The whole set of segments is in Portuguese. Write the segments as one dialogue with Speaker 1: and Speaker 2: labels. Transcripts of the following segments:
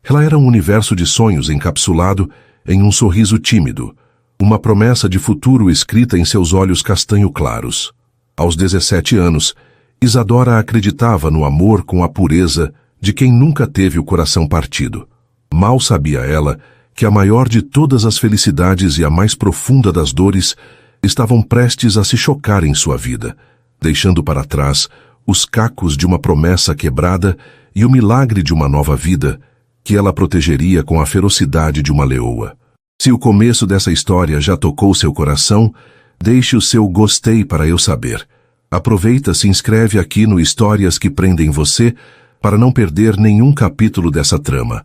Speaker 1: Ela era um universo de sonhos encapsulado em um sorriso tímido, uma promessa de futuro escrita em seus olhos castanho claros. Aos 17 anos, Isadora acreditava no amor com a pureza de quem nunca teve o coração partido. Mal sabia ela que a maior de todas as felicidades e a mais profunda das dores estavam prestes a se chocar em sua vida, deixando para trás os cacos de uma promessa quebrada e o milagre de uma nova vida que ela protegeria com a ferocidade de uma leoa. Se o começo dessa história já tocou seu coração, deixe o seu gostei para eu saber. Aproveita, se inscreve aqui no Histórias que Prendem Você para não perder nenhum capítulo dessa trama.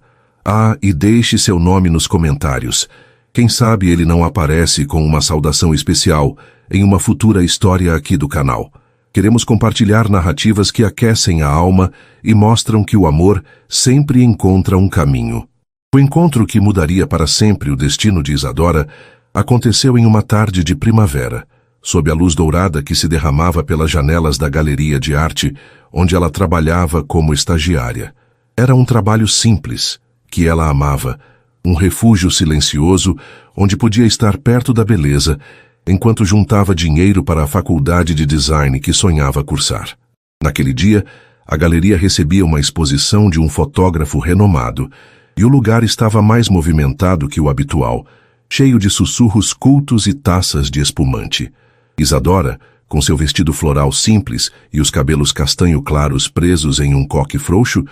Speaker 1: E deixe seu nome nos comentários. Quem sabe ele não aparece com uma saudação especial em uma futura história aqui do canal. Queremos compartilhar narrativas que aquecem a alma e mostram que o amor sempre encontra um caminho. O encontro que mudaria para sempre o destino de Isadora aconteceu em uma tarde de primavera, sob a luz dourada que se derramava pelas janelas da galeria de arte, onde ela trabalhava como estagiária. Era um trabalho simples, que ela amava, um refúgio silencioso onde podia estar perto da beleza, enquanto juntava dinheiro para a faculdade de design que sonhava cursar. Naquele dia, a galeria recebia uma exposição de um fotógrafo renomado, e o lugar estava mais movimentado que o habitual, cheio de sussurros cultos e taças de espumante. Isadora, com seu vestido floral simples e os cabelos castanho claros presos em um coque frouxo,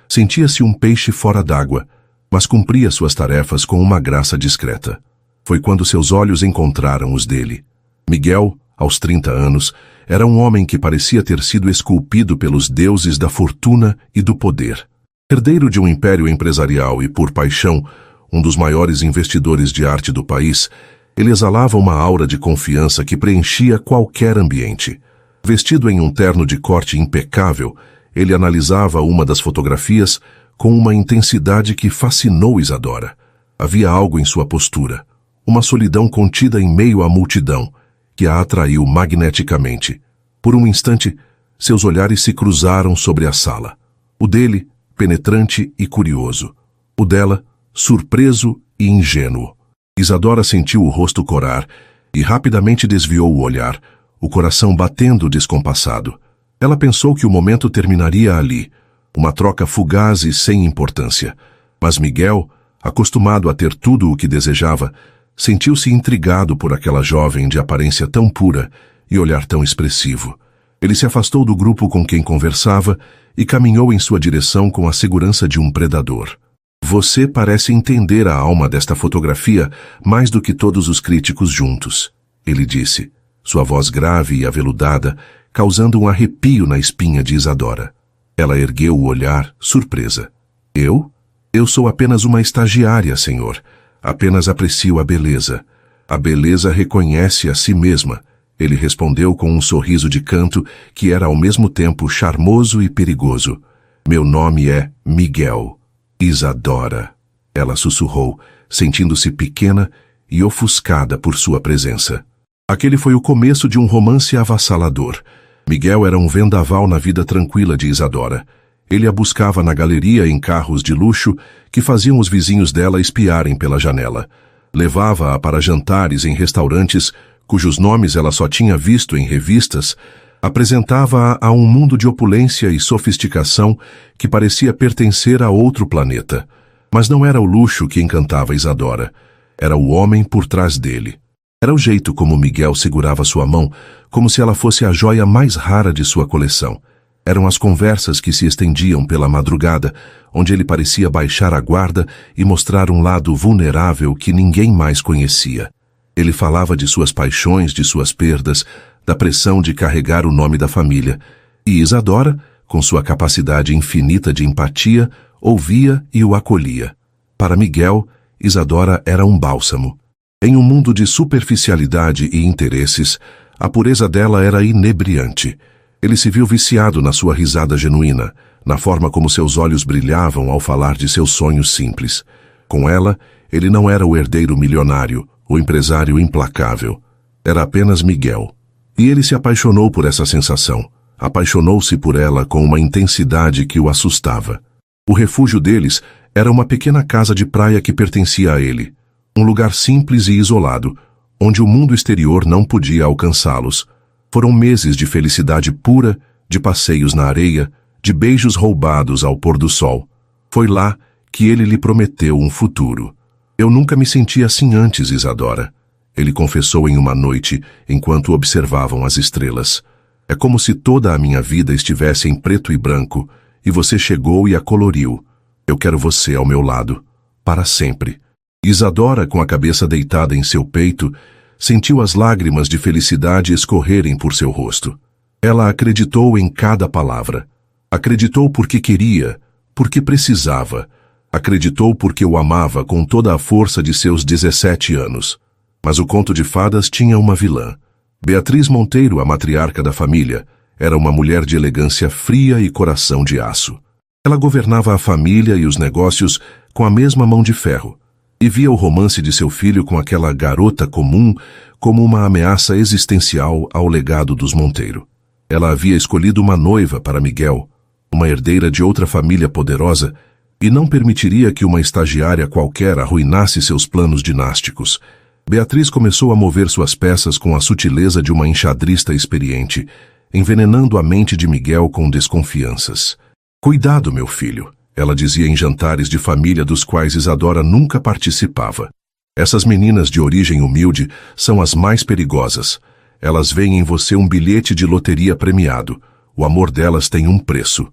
Speaker 1: sentia-se um peixe fora d'água, mas cumpria suas tarefas com uma graça discreta. Foi quando seus olhos encontraram os dele. Miguel, aos 30 anos, era um homem que parecia ter sido esculpido pelos deuses da fortuna e do poder. Herdeiro de um império empresarial e, por paixão, um dos maiores investidores de arte do país, ele exalava uma aura de confiança que preenchia qualquer ambiente. Vestido em um terno de corte impecável, ele analisava uma das fotografias com uma intensidade que fascinou Isadora. Havia algo em sua postura, uma solidão contida em meio à multidão, que a atraiu magneticamente. Por um instante, seus olhares se cruzaram sobre a sala. O dele, penetrante e curioso. O dela, surpreso e ingênuo. Isadora sentiu o rosto corar e rapidamente desviou o olhar, o coração batendo descompassado. Ela pensou que o momento terminaria ali, uma troca fugaz e sem importância. Mas Miguel, acostumado a ter tudo o que desejava, sentiu-se intrigado por aquela jovem de aparência tão pura e olhar tão expressivo. Ele se afastou do grupo com quem conversava e caminhou em sua direção com a segurança de um predador. Você parece entender a alma desta fotografia mais do que todos os críticos juntos, ele disse, sua voz grave e aveludada, causando um arrepio na espinha de Isadora. Ela ergueu o olhar, surpresa. Eu? Eu sou apenas uma estagiária, senhor. Apenas aprecio a beleza. A beleza reconhece a si mesma, ele respondeu com um sorriso de canto que era ao mesmo tempo charmoso e perigoso. Meu nome é Miguel. Isadora. Ela sussurrou, sentindo-se pequena e ofuscada por sua presença. Aquele foi o começo de um romance avassalador. Miguel era um vendaval na vida tranquila de Isadora. Ele a buscava na galeria em carros de luxo que faziam os vizinhos dela espiarem pela janela. Levava-a para jantares em restaurantes cujos nomes ela só tinha visto em revistas. Apresentava-a a um mundo de opulência e sofisticação que parecia pertencer a outro planeta. Mas não era o luxo que encantava Isadora. Era o homem por trás dele. Era o jeito como Miguel segurava sua mão, como se ela fosse a joia mais rara de sua coleção. Eram as conversas que se estendiam pela madrugada, onde ele parecia baixar a guarda e mostrar um lado vulnerável que ninguém mais conhecia. Ele falava de suas paixões, de suas perdas, da pressão de carregar o nome da família. E Isadora, com sua capacidade infinita de empatia, ouvia e o acolhia. Para Miguel, Isadora era um bálsamo. Em um mundo de superficialidade e interesses, a pureza dela era inebriante. Ele se viu viciado na sua risada genuína, na forma como seus olhos brilhavam ao falar de seus sonhos simples. Com ela, ele não era o herdeiro milionário, o empresário implacável. Era apenas Miguel. E ele se apaixonou por essa sensação. Apaixonou-se por ela com uma intensidade que o assustava. O refúgio deles Era uma pequena casa de praia que pertencia a ele. Um lugar simples e isolado, onde o mundo exterior não podia alcançá-los. Foram meses de felicidade pura, de passeios na areia, de beijos roubados ao pôr do sol. Foi lá que ele lhe prometeu um futuro. Eu nunca me senti assim antes, Isadora. Ele confessou em uma noite, enquanto observavam as estrelas. É como se toda a minha vida estivesse em preto e branco, e você chegou e a coloriu. Eu quero você ao meu lado, para sempre. Isadora, com a cabeça deitada em seu peito, sentiu as lágrimas de felicidade escorrerem por seu rosto. Ela acreditou em cada palavra. Acreditou porque queria, porque precisava. Acreditou porque o amava com toda a força de seus 17 anos. Mas o conto de fadas tinha uma vilã. Beatriz Monteiro, a matriarca da família, era uma mulher de elegância fria e coração de aço. Ela governava a família e os negócios com a mesma mão de ferro, e via o romance de seu filho com aquela garota comum como uma ameaça existencial ao legado dos Monteiro. Ela havia escolhido uma noiva para Miguel, uma herdeira de outra família poderosa, e não permitiria que uma estagiária qualquer arruinasse seus planos dinásticos. Beatriz começou a mover suas peças com a sutileza de uma enxadrista experiente, envenenando a mente de Miguel com desconfianças. Cuidado, meu filho, ela dizia em jantares de família dos quais Isadora nunca participava. Essas meninas de origem humilde são as mais perigosas. Elas veem em você um bilhete de loteria premiado. O amor delas tem um preço.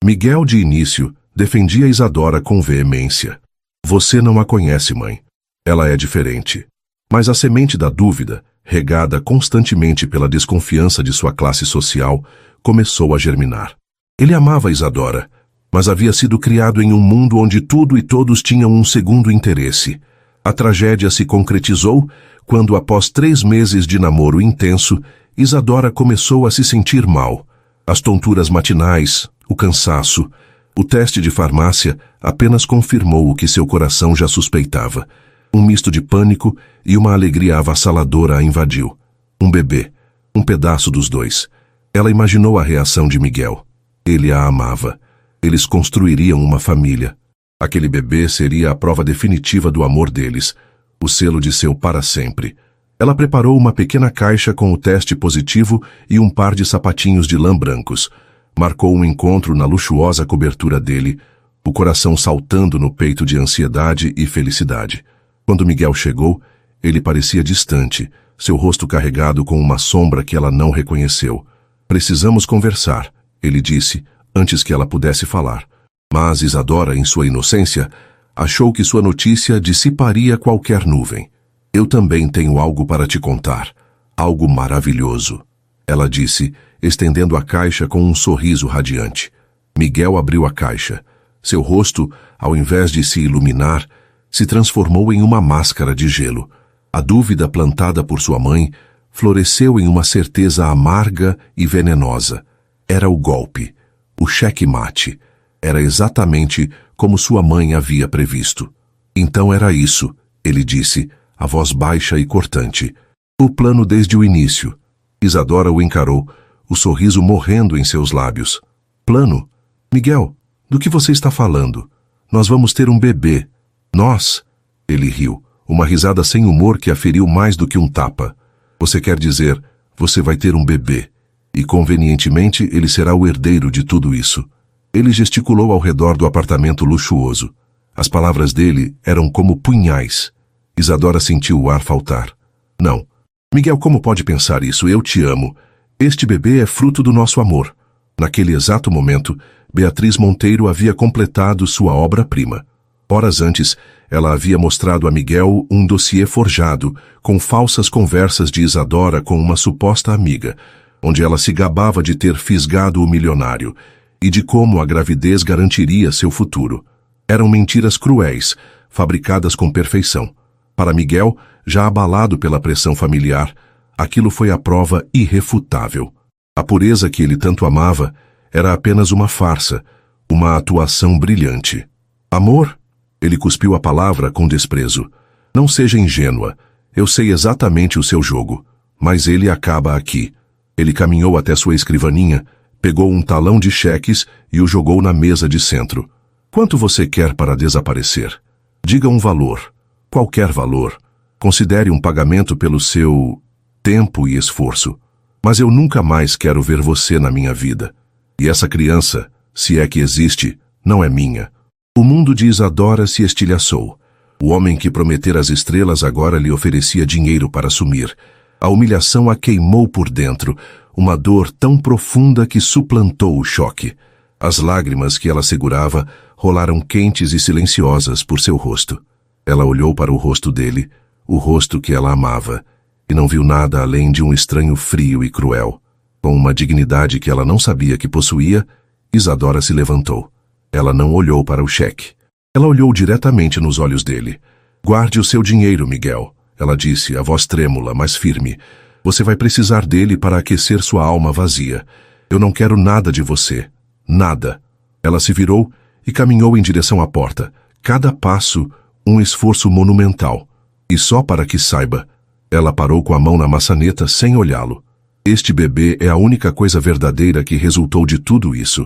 Speaker 1: Miguel, de início, defendia Isadora com veemência. Você não a conhece, mãe. Ela é diferente. Mas a semente da dúvida, regada constantemente pela desconfiança de sua classe social, começou a germinar. Ele amava Isadora, mas havia sido criado em um mundo onde tudo e todos tinham um segundo interesse. A tragédia se concretizou quando, após 3 meses de namoro intenso, Isadora começou a se sentir mal. As tonturas matinais, o cansaço, o teste de farmácia apenas confirmou o que seu coração já suspeitava. Um misto de pânico e uma alegria avassaladora a invadiu. Um bebê, um pedaço dos dois. Ela imaginou a reação de Miguel. Ele a amava. Eles construiriam uma família. Aquele bebê seria a prova definitiva do amor deles, o selo de seu para sempre. Ela preparou uma pequena caixa com o teste positivo e um par de sapatinhos de lã brancos. Marcou um encontro na luxuosa cobertura dele, o coração saltando no peito de ansiedade e felicidade. Quando Miguel chegou, ele parecia distante, seu rosto carregado com uma sombra que ela não reconheceu. Precisamos conversar, ele disse, antes que ela pudesse falar. Mas Isadora, em sua inocência, achou que sua notícia dissiparia qualquer nuvem. Eu também tenho algo para te contar. Algo maravilhoso. Ela disse, estendendo a caixa com um sorriso radiante. Miguel abriu a caixa. Seu rosto, ao invés de se iluminar, se transformou em uma máscara de gelo. A dúvida plantada por sua mãe floresceu em uma certeza amarga e venenosa. Era o golpe, o cheque-mate. Era exatamente como sua mãe havia previsto. Então era isso, ele disse, a voz baixa e cortante. O plano desde o início. Isadora o encarou, o sorriso morrendo em seus lábios. Plano? Miguel, do que você está falando? Nós vamos ter um bebê. Nós? Ele riu, uma risada sem humor que a feriu mais do que um tapa. Você quer dizer, você vai ter um bebê. E convenientemente ele será o herdeiro de tudo isso. Ele gesticulou ao redor do apartamento luxuoso. As palavras dele eram como punhais. Isadora sentiu o ar faltar. Não. Miguel, como pode pensar isso? Eu te amo. Este bebê é fruto do nosso amor. Naquele exato momento, Beatriz Monteiro havia completado sua obra-prima. Horas antes, ela havia mostrado a Miguel um dossiê forjado, com falsas conversas de Isadora com uma suposta amiga, onde ela se gabava de ter fisgado o milionário e de como a gravidez garantiria seu futuro. Eram mentiras cruéis, fabricadas com perfeição. Para Miguel, já abalado pela pressão familiar, aquilo foi a prova irrefutável. A pureza que ele tanto amava era apenas uma farsa, uma atuação brilhante. Amor? Ele cuspiu a palavra com desprezo. Não seja ingênua. Eu sei exatamente o seu jogo. Mas ele acaba aqui. Ele caminhou até sua escrivaninha, pegou um talão de cheques e o jogou na mesa de centro. Quanto você quer para desaparecer? Diga um valor, qualquer valor. Considere um pagamento pelo seu tempo e esforço. Mas eu nunca mais quero ver você na minha vida. E essa criança, se é que existe, não é minha. O mundo de Isadora se estilhaçou. O homem que prometera as estrelas agora lhe oferecia dinheiro para sumir. A humilhação a queimou por dentro, uma dor tão profunda que suplantou o choque. As lágrimas que ela segurava rolaram quentes e silenciosas por seu rosto. Ela olhou para o rosto dele, o rosto que ela amava, e não viu nada além de um estranho frio e cruel. Com uma dignidade que ela não sabia que possuía, Isadora se levantou. Ela não olhou para o cheque. Ela olhou diretamente nos olhos dele. Guarde o seu dinheiro, Miguel, ela disse, a voz trêmula, mas firme. Você vai precisar dele para aquecer sua alma vazia. Eu não quero nada de você. Nada. Ela se virou e caminhou em direção à porta. Cada passo, um esforço monumental. E só para que saiba, ela parou com a mão na maçaneta sem olhá-lo. Este bebê é a única coisa verdadeira que resultou de tudo isso.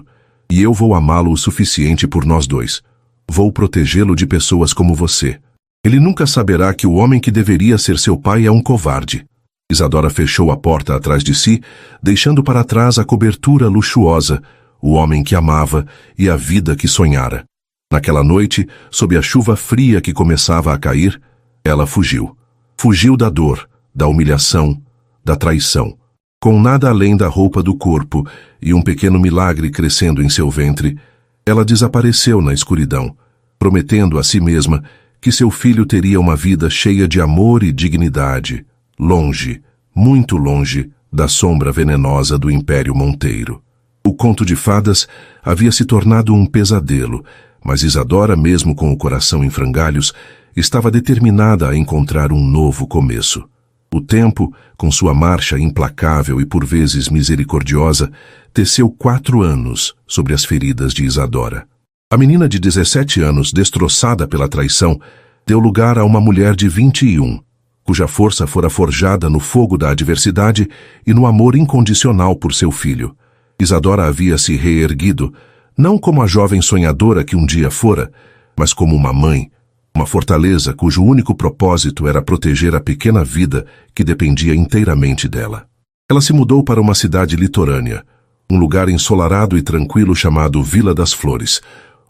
Speaker 1: E eu vou amá-lo o suficiente por nós dois. Vou protegê-lo de pessoas como você. Ele nunca saberá que o homem que deveria ser seu pai é um covarde. Isadora fechou a porta atrás de si, deixando para trás a cobertura luxuosa, o homem que amava e a vida que sonhara. Naquela noite, sob a chuva fria que começava a cair, ela fugiu. Fugiu da dor, da humilhação, da traição. Com nada além da roupa do corpo e um pequeno milagre crescendo em seu ventre, ela desapareceu na escuridão, prometendo a si mesma que seu filho teria uma vida cheia de amor e dignidade, longe, muito longe, da sombra venenosa do Império Monteiro. O conto de fadas havia se tornado um pesadelo, mas Isadora, mesmo com o coração em frangalhos, estava determinada a encontrar um novo começo. O tempo, com sua marcha implacável e por vezes misericordiosa, teceu 4 anos sobre as feridas de Isadora. A menina de 17 anos, destroçada pela traição, deu lugar a uma mulher de 21, cuja força fora forjada no fogo da adversidade e no amor incondicional por seu filho. Isadora havia se reerguido, não como a jovem sonhadora que um dia fora, mas como uma mãe, uma fortaleza cujo único propósito era proteger a pequena vida que dependia inteiramente dela. Ela se mudou para uma cidade litorânea, um lugar ensolarado e tranquilo chamado Vila das Flores,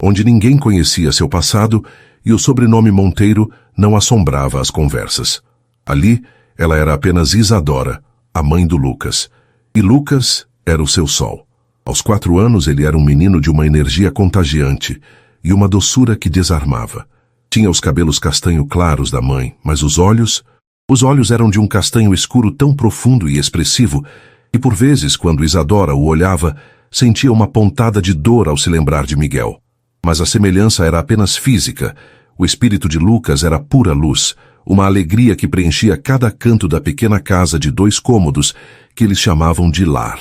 Speaker 1: onde ninguém conhecia seu passado e o sobrenome Monteiro não assombrava as conversas. Ali, ela era apenas Isadora, a mãe do Lucas, e Lucas era o seu sol. Aos 4 anos, ele era um menino de uma energia contagiante e uma doçura que desarmava. Tinha os cabelos castanho claros da mãe, mas os olhos eram de um castanho escuro tão profundo e expressivo que, por vezes, quando Isadora o olhava, sentia uma pontada de dor ao se lembrar de Miguel. Mas a semelhança era apenas física. O espírito de Lucas era pura luz, uma alegria que preenchia cada canto da pequena casa de 2 cômodos que eles chamavam de lar.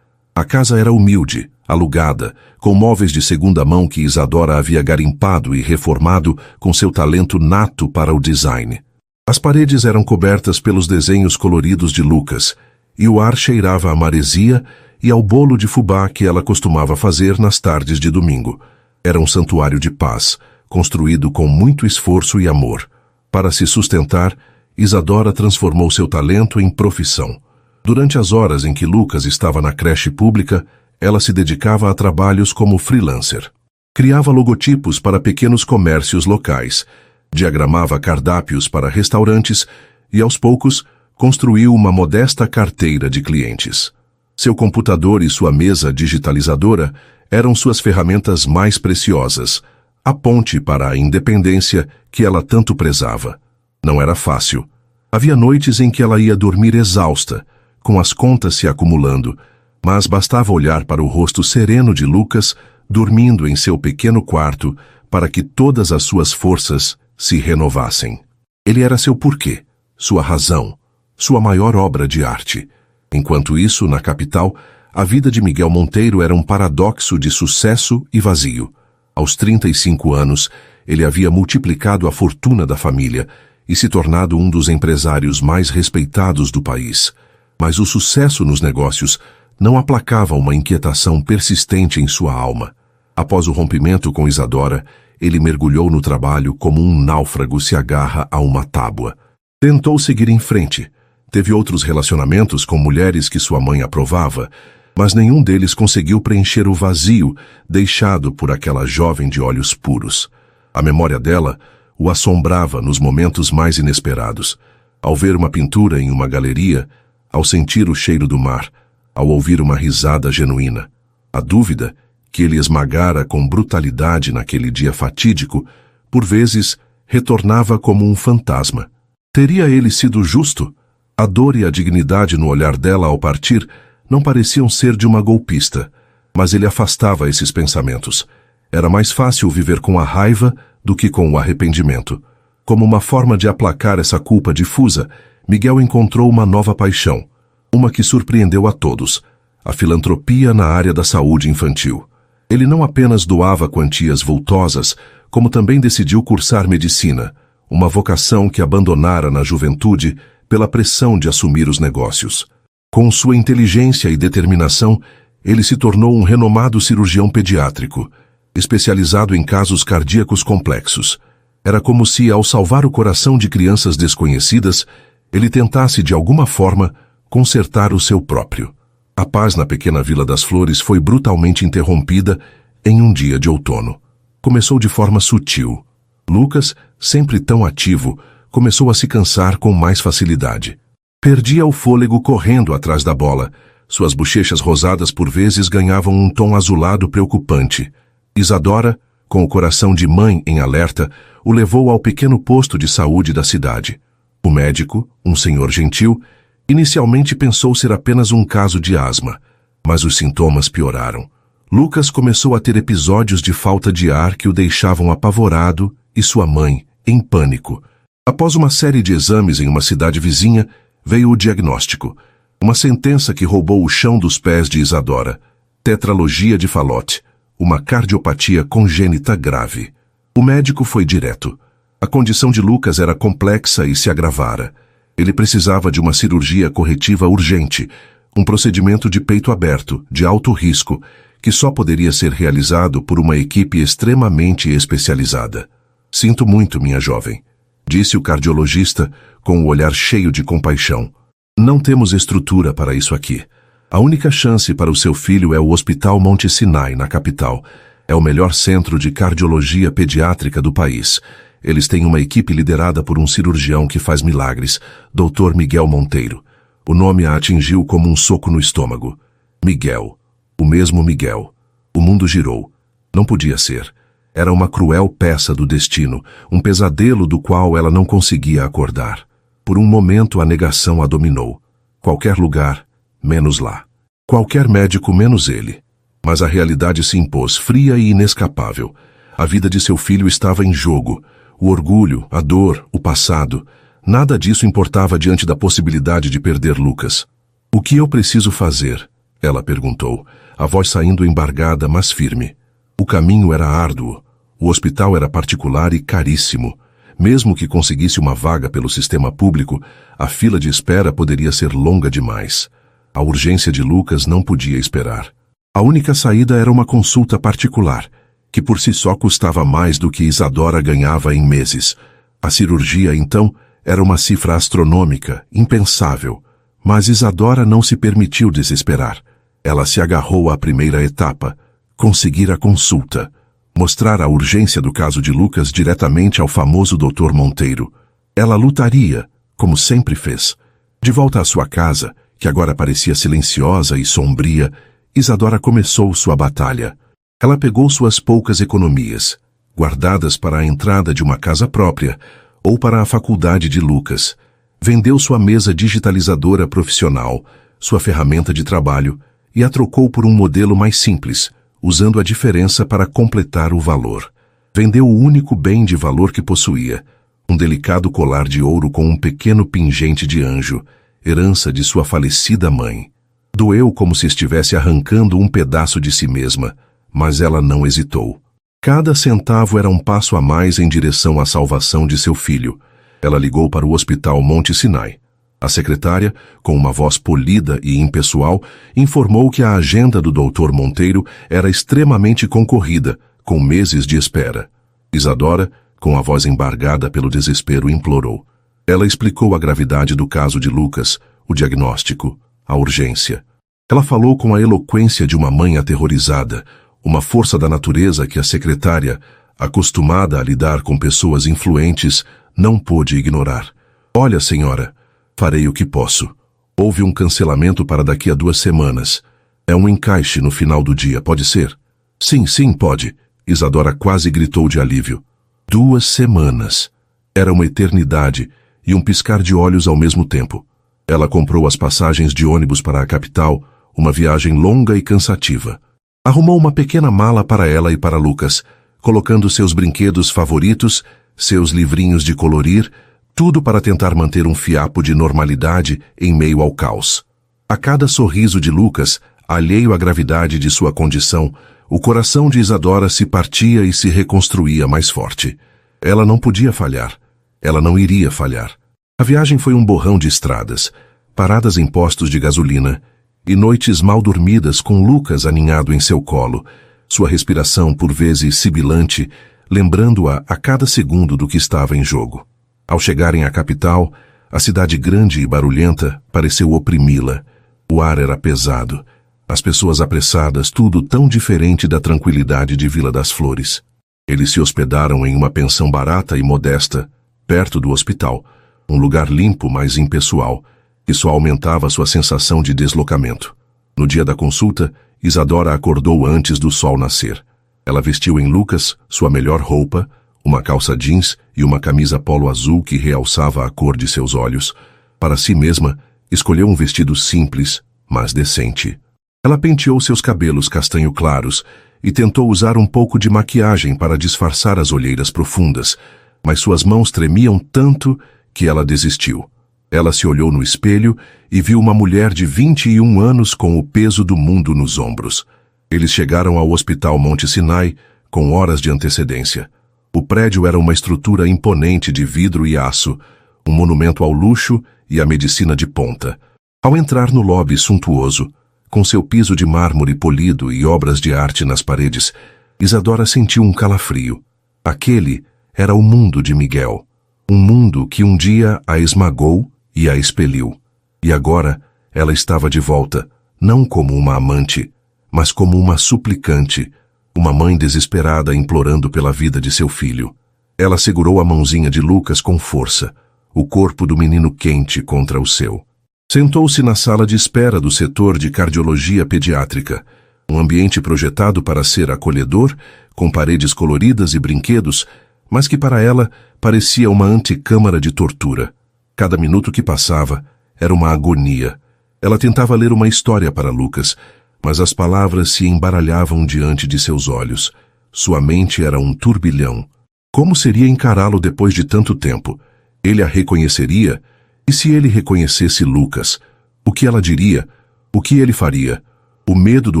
Speaker 1: A casa era humilde, alugada, com móveis de segunda mão que Isadora havia garimpado e reformado com seu talento nato para o design. As paredes eram cobertas pelos desenhos coloridos de Lucas, e o ar cheirava a maresia e ao bolo de fubá que ela costumava fazer nas tardes de domingo. Era um santuário de paz, construído com muito esforço e amor. Para se sustentar, Isadora transformou seu talento em profissão. Durante as horas em que Lucas estava na creche pública, ela se dedicava a trabalhos como freelancer. Criava logotipos para pequenos comércios locais, diagramava cardápios para restaurantes e, aos poucos, construiu uma modesta carteira de clientes. Seu computador e sua mesa digitalizadora eram suas ferramentas mais preciosas, a ponte para a independência que ela tanto prezava. Não era fácil. Havia noites em que ela ia dormir exausta, com as contas se acumulando, mas bastava olhar para o rosto sereno de Lucas, dormindo em seu pequeno quarto, para que todas as suas forças se renovassem. Ele era seu porquê, sua razão, sua maior obra de arte. Enquanto isso, na capital, a vida de Miguel Monteiro era um paradoxo de sucesso e vazio. Aos 35 anos, ele havia multiplicado a fortuna da família e se tornado um dos empresários mais respeitados do país. Mas o sucesso nos negócios não aplacava uma inquietação persistente em sua alma. Após o rompimento com Isadora, ele mergulhou no trabalho como um náufrago se agarra a uma tábua. Tentou seguir em frente. Teve outros relacionamentos com mulheres que sua mãe aprovava, mas nenhum deles conseguiu preencher o vazio deixado por aquela jovem de olhos puros. A memória dela o assombrava nos momentos mais inesperados. Ao ver uma pintura em uma galeria, ao sentir o cheiro do mar, ao ouvir uma risada genuína. A dúvida, que ele esmagara com brutalidade naquele dia fatídico, por vezes retornava como um fantasma. Teria ele sido justo? A dor e a dignidade no olhar dela ao partir não pareciam ser de uma golpista, mas ele afastava esses pensamentos. Era mais fácil viver com a raiva do que com o arrependimento. Como uma forma de aplacar essa culpa difusa, Miguel encontrou uma nova paixão, uma que surpreendeu a todos: a filantropia na área da saúde infantil. Ele não apenas doava quantias vultosas, como também decidiu cursar medicina, uma vocação que abandonara na juventude pela pressão de assumir os negócios. Com sua inteligência e determinação, ele se tornou um renomado cirurgião pediátrico, especializado em casos cardíacos complexos. Era como se, ao salvar o coração de crianças desconhecidas, ele tentasse, de alguma forma, consertar o seu próprio. A paz na pequena Vila das Flores foi brutalmente interrompida em um dia de outono. Começou de forma sutil. Lucas, sempre tão ativo, começou a se cansar com mais facilidade. Perdia o fôlego correndo atrás da bola. Suas bochechas rosadas por vezes ganhavam um tom azulado preocupante. Isadora, com o coração de mãe em alerta, o levou ao pequeno posto de saúde da cidade. O médico, um senhor gentil, inicialmente pensou ser apenas um caso de asma, mas os sintomas pioraram. Lucas começou a ter episódios de falta de ar que o deixavam apavorado e sua mãe, em pânico. Após uma série de exames em uma cidade vizinha, veio o diagnóstico. Uma sentença que roubou o chão dos pés de Isadora. Tetralogia de Fallot, uma cardiopatia congênita grave. O médico foi direto. A condição de Lucas era complexa e se agravara. Ele precisava de uma cirurgia corretiva urgente, um procedimento de peito aberto, de alto risco, que só poderia ser realizado por uma equipe extremamente especializada. Sinto muito, minha jovem, disse o cardiologista com o olhar cheio de compaixão. Não temos estrutura para isso aqui. A única chance para o seu filho é o Hospital Monte Sinai, na capital. É o melhor centro de cardiologia pediátrica do país. Eles têm uma equipe liderada por um cirurgião que faz milagres, Dr. Miguel Monteiro. O nome a atingiu como um soco no estômago. Miguel. O mesmo Miguel. O mundo girou. Não podia ser. Era uma cruel peça do destino, um pesadelo do qual ela não conseguia acordar. Por um momento a negação a dominou. Qualquer lugar, menos lá. Qualquer médico, menos ele. Mas a realidade se impôs, fria e inescapável. A vida de seu filho estava em jogo. O orgulho, a dor, o passado. Nada disso importava diante da possibilidade de perder Lucas. O que eu preciso fazer? Ela perguntou, a voz saindo embargada, mas firme. O caminho era árduo. O hospital era particular e caríssimo. Mesmo que conseguisse uma vaga pelo sistema público, a fila de espera poderia ser longa demais. A urgência de Lucas não podia esperar. A única saída era uma consulta particular, que por si só custava mais do que Isadora ganhava em meses. A cirurgia, então, era uma cifra astronômica, impensável. Mas Isadora não se permitiu desesperar. Ela se agarrou à primeira etapa, conseguir a consulta. Mostrar a urgência do caso de Lucas diretamente ao famoso Dr. Monteiro. Ela lutaria, como sempre fez. De volta à sua casa, que agora parecia silenciosa e sombria, Isadora começou sua batalha. Ela pegou suas poucas economias, guardadas para a entrada de uma casa própria ou para a faculdade de Lucas. Vendeu sua mesa digitalizadora profissional, sua ferramenta de trabalho, e a trocou por um modelo mais simples, usando a diferença para completar o valor. Vendeu o único bem de valor que possuía, um delicado colar de ouro com um pequeno pingente de anjo, herança de sua falecida mãe. Doeu como se estivesse arrancando um pedaço de si mesma, mas ela não hesitou. Cada centavo era um passo a mais em direção à salvação de seu filho. Ela ligou para o Hospital Monte Sinai. A secretária, com uma voz polida e impessoal, informou que a agenda do Dr. Monteiro era extremamente concorrida, com meses de espera. Isadora, com a voz embargada pelo desespero, implorou. Ela explicou a gravidade do caso de Lucas, o diagnóstico, a urgência. Ela falou com a eloquência de uma mãe aterrorizada, uma força da natureza que a secretária, acostumada a lidar com pessoas influentes, não pôde ignorar. Olha, senhora, farei o que posso. Houve um cancelamento para daqui a 2 semanas. É um encaixe no final do dia, pode ser? Sim, pode. Isadora quase gritou de alívio. 2 semanas. Era uma eternidade e um piscar de olhos ao mesmo tempo. Ela comprou as passagens de ônibus para a capital, uma viagem longa e cansativa. Arrumou uma pequena mala para ela e para Lucas, colocando seus brinquedos favoritos, seus livrinhos de colorir, tudo para tentar manter um fiapo de normalidade em meio ao caos. A cada sorriso de Lucas, alheio à gravidade de sua condição, o coração de Isadora se partia e se reconstruía mais forte. Ela não podia falhar. Ela não iria falhar. A viagem foi um borrão de estradas, paradas em postos de gasolina e noites mal dormidas com Lucas aninhado em seu colo, sua respiração por vezes sibilante, lembrando-a a cada segundo do que estava em jogo. Ao chegarem à capital, a cidade grande e barulhenta pareceu oprimi-la. O ar era pesado. As pessoas apressadas, tudo tão diferente da tranquilidade de Vila das Flores. Eles se hospedaram em uma pensão barata e modesta, perto do hospital, um lugar limpo, mas impessoal, que só aumentava sua sensação de deslocamento. No dia da consulta, Isadora acordou antes do sol nascer. Ela vestiu em Lucas sua melhor roupa, uma calça jeans e uma camisa polo azul que realçava a cor de seus olhos. Para si mesma, escolheu um vestido simples, mas decente. Ela penteou seus cabelos castanho claros e tentou usar um pouco de maquiagem para disfarçar as olheiras profundas, mas suas mãos tremiam tanto que ela desistiu. Ela se olhou no espelho e viu uma mulher de 21 anos com o peso do mundo nos ombros. Eles chegaram ao Hospital Monte Sinai com horas de antecedência. O prédio era uma estrutura imponente de vidro e aço, um monumento ao luxo e à medicina de ponta. Ao entrar no lobby suntuoso, com seu piso de mármore polido e obras de arte nas paredes, Isadora sentiu um calafrio. Aquele era o mundo de Miguel. Um mundo que um dia a esmagou e a expeliu. E agora ela estava de volta, não como uma amante, mas como uma suplicante, uma mãe desesperada implorando pela vida de seu filho. Ela segurou a mãozinha de Lucas com força, o corpo do menino quente contra o seu. Sentou-se na sala de espera do setor de cardiologia pediátrica, um ambiente projetado para ser acolhedor, com paredes coloridas e brinquedos, mas que para ela parecia uma antecâmara de tortura. Cada minuto que passava era uma agonia. Ela tentava ler uma história para Lucas, mas as palavras se embaralhavam diante de seus olhos. Sua mente era um turbilhão. Como seria encará-lo depois de tanto tempo? Ele a reconheceria? E se ele reconhecesse Lucas? O que ela diria? O que ele faria? O medo do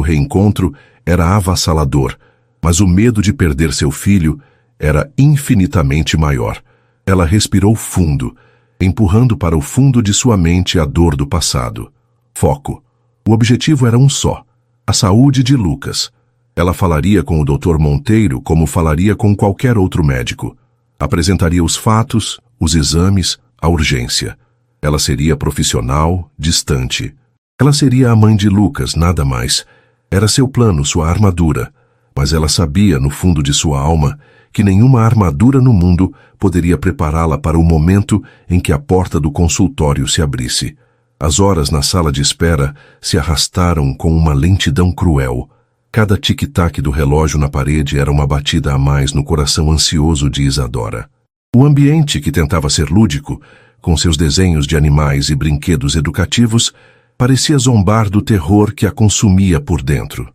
Speaker 1: reencontro era avassalador, mas o medo de perder seu filho era infinitamente maior. Ela respirou fundo, empurrando para o fundo de sua mente a dor do passado. Foco. O objetivo era um só: a saúde de Lucas. Ela falaria com o Dr. Monteiro como falaria com qualquer outro médico. Apresentaria os fatos, os exames, a urgência. Ela seria profissional, distante. Ela seria a mãe de Lucas, nada mais. Era seu plano, sua armadura. Mas ela sabia, no fundo de sua alma, que nenhuma armadura no mundo poderia prepará-la para o momento em que a porta do consultório se abrisse. As horas na sala de espera se arrastaram com uma lentidão cruel. Cada tic-tac do relógio na parede era uma batida a mais no coração ansioso de Isadora. O ambiente, que tentava ser lúdico, com seus desenhos de animais e brinquedos educativos, parecia zombar do terror que a consumia por dentro.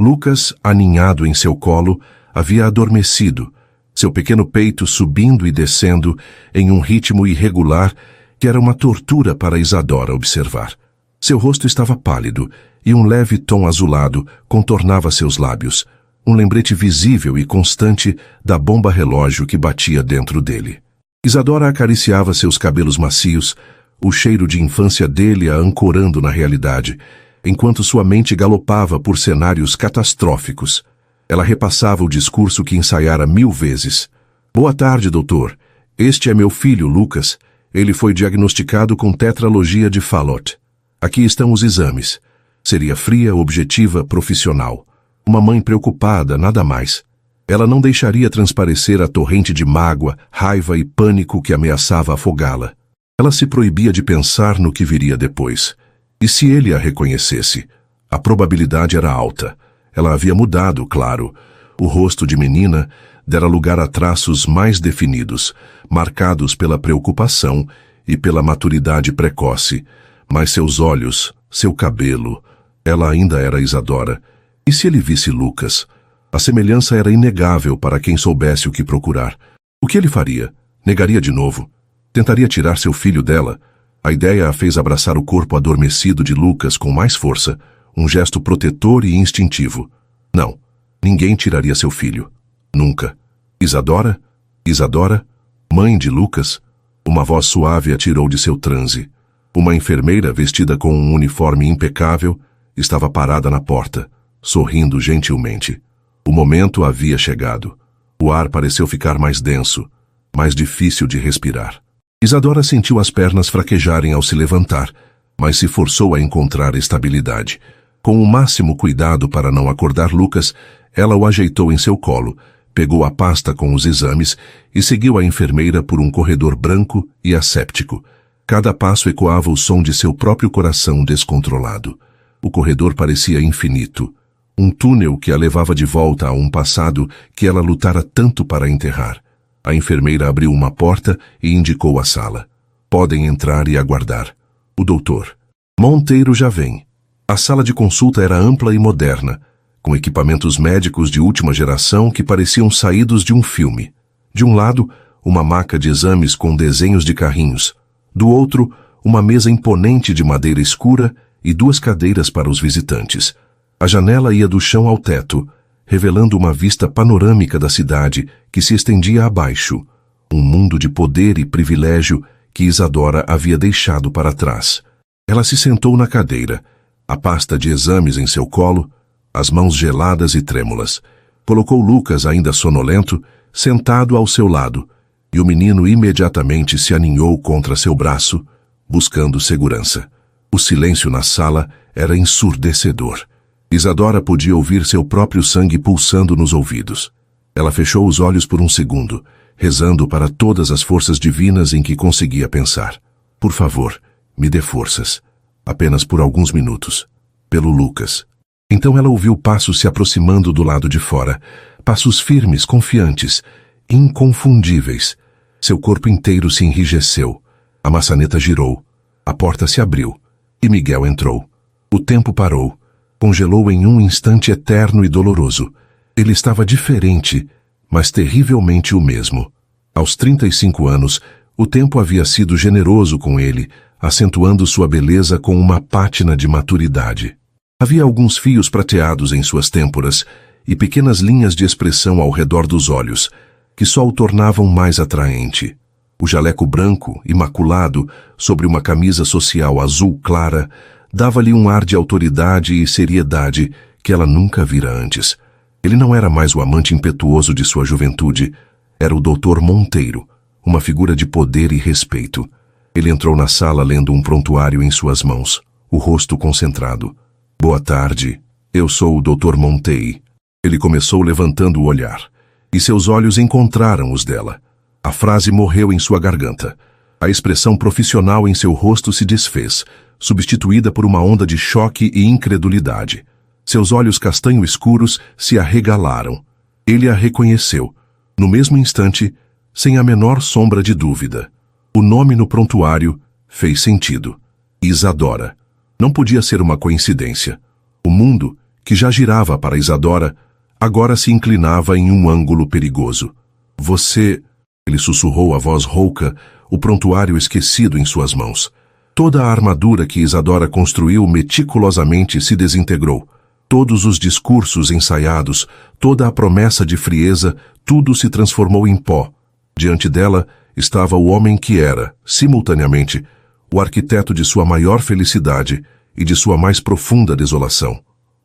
Speaker 1: Lucas, aninhado em seu colo, havia adormecido, seu pequeno peito subindo e descendo em um ritmo irregular que era uma tortura para Isadora observar. Seu rosto estava pálido e um leve tom azulado contornava seus lábios, um lembrete visível e constante da bomba relógio que batia dentro dele. Isadora acariciava seus cabelos macios, o cheiro de infância dele a ancorando na realidade, enquanto sua mente galopava por cenários catastróficos. Ela repassava o discurso que ensaiara 1000 vezes. Boa tarde, doutor. Este é meu filho, Lucas. Ele foi diagnosticado com tetralogia de Fallot. Aqui estão os exames. Seria fria, objetiva, profissional. Uma mãe preocupada, nada mais. Ela não deixaria transparecer a torrente de mágoa, raiva e pânico que ameaçava afogá-la. Ela se proibia de pensar no que viria depois. E se ele a reconhecesse? A probabilidade era alta. Ela havia mudado, claro. O rosto de menina dera lugar a traços mais definidos, marcados pela preocupação e pela maturidade precoce. Mas seus olhos, seu cabelo... Ela ainda era Isadora. E se ele visse Lucas? A semelhança era inegável para quem soubesse o que procurar. O que ele faria? Negaria de novo? Tentaria tirar seu filho dela? A ideia a fez abraçar o corpo adormecido de Lucas com mais força, um gesto protetor e instintivo. Não, ninguém tiraria seu filho. Nunca. Isadora? Isadora? Mãe de Lucas? Uma voz suave a tirou de seu transe. Uma enfermeira vestida com um uniforme impecável estava parada na porta, sorrindo gentilmente. O momento havia chegado. O ar pareceu ficar mais denso, mais difícil de respirar. Isadora sentiu as pernas fraquejarem ao se levantar, mas se forçou a encontrar estabilidade. Com o máximo cuidado para não acordar Lucas, ela o ajeitou em seu colo, pegou a pasta com os exames e seguiu a enfermeira por um corredor branco e asséptico. Cada passo ecoava o som de seu próprio coração descontrolado. O corredor parecia infinito. Um túnel que a levava de volta a um passado que ela lutara tanto para enterrar. A enfermeira abriu uma porta e indicou a sala. Podem entrar e aguardar. O doutor Monteiro já vem. A sala de consulta era ampla e moderna, com equipamentos médicos de última geração que pareciam saídos de um filme. De um lado, uma maca de exames com desenhos de carrinhos. Do outro, uma mesa imponente de madeira escura e 2 cadeiras para os visitantes. A janela ia do chão ao teto, revelando uma vista panorâmica da cidade que se estendia abaixo, um mundo de poder e privilégio que Isadora havia deixado para trás. Ela se sentou na cadeira, a pasta de exames em seu colo, as mãos geladas e trêmulas. Colocou Lucas, ainda sonolento, sentado ao seu lado, e o menino imediatamente se aninhou contra seu braço, buscando segurança. O silêncio na sala era ensurdecedor. Isadora podia ouvir seu próprio sangue pulsando nos ouvidos. Ela fechou os olhos por um segundo, rezando para todas as forças divinas em que conseguia pensar. Por favor, me dê forças. Apenas por alguns minutos. Pelo Lucas. Então ela ouviu passos se aproximando do lado de fora. Passos firmes, confiantes, inconfundíveis. Seu corpo inteiro se enrijeceu. A maçaneta girou. A porta se abriu. E Miguel entrou. O tempo parou. Congelou em um instante eterno e doloroso. Ele estava diferente, mas terrivelmente o mesmo. Aos 35 anos, o tempo havia sido generoso com ele, acentuando sua beleza com uma pátina de maturidade. Havia alguns fios prateados em suas têmporas e pequenas linhas de expressão ao redor dos olhos, que só o tornavam mais atraente. O jaleco branco, imaculado, sobre uma camisa social azul clara, dava-lhe um ar de autoridade e seriedade que ela nunca vira antes. Ele não era mais o amante impetuoso de sua juventude, era o Dr. Monteiro, uma figura de poder e respeito. Ele entrou na sala lendo um prontuário em suas mãos, o rosto concentrado. Boa tarde, eu sou o Dr. Monteiro. Ele começou levantando o olhar, e seus olhos encontraram os dela. A frase morreu em sua garganta. A expressão profissional em seu rosto se desfez, substituída por uma onda de choque e incredulidade. Seus olhos castanho escuros se arregalaram. Ele a reconheceu. No mesmo instante, sem a menor sombra de dúvida. O nome no prontuário fez sentido. Isadora. Não podia ser uma coincidência. O mundo, que já girava para Isadora, agora se inclinava em um ângulo perigoso. Você... Ele sussurrou a voz rouca, o prontuário esquecido em suas mãos. Toda a armadura que Isadora construiu meticulosamente se desintegrou. Todos os discursos ensaiados, toda a promessa de frieza, tudo se transformou em pó. Diante dela estava o homem que era, simultaneamente, o arquiteto de sua maior felicidade e de sua mais profunda desolação.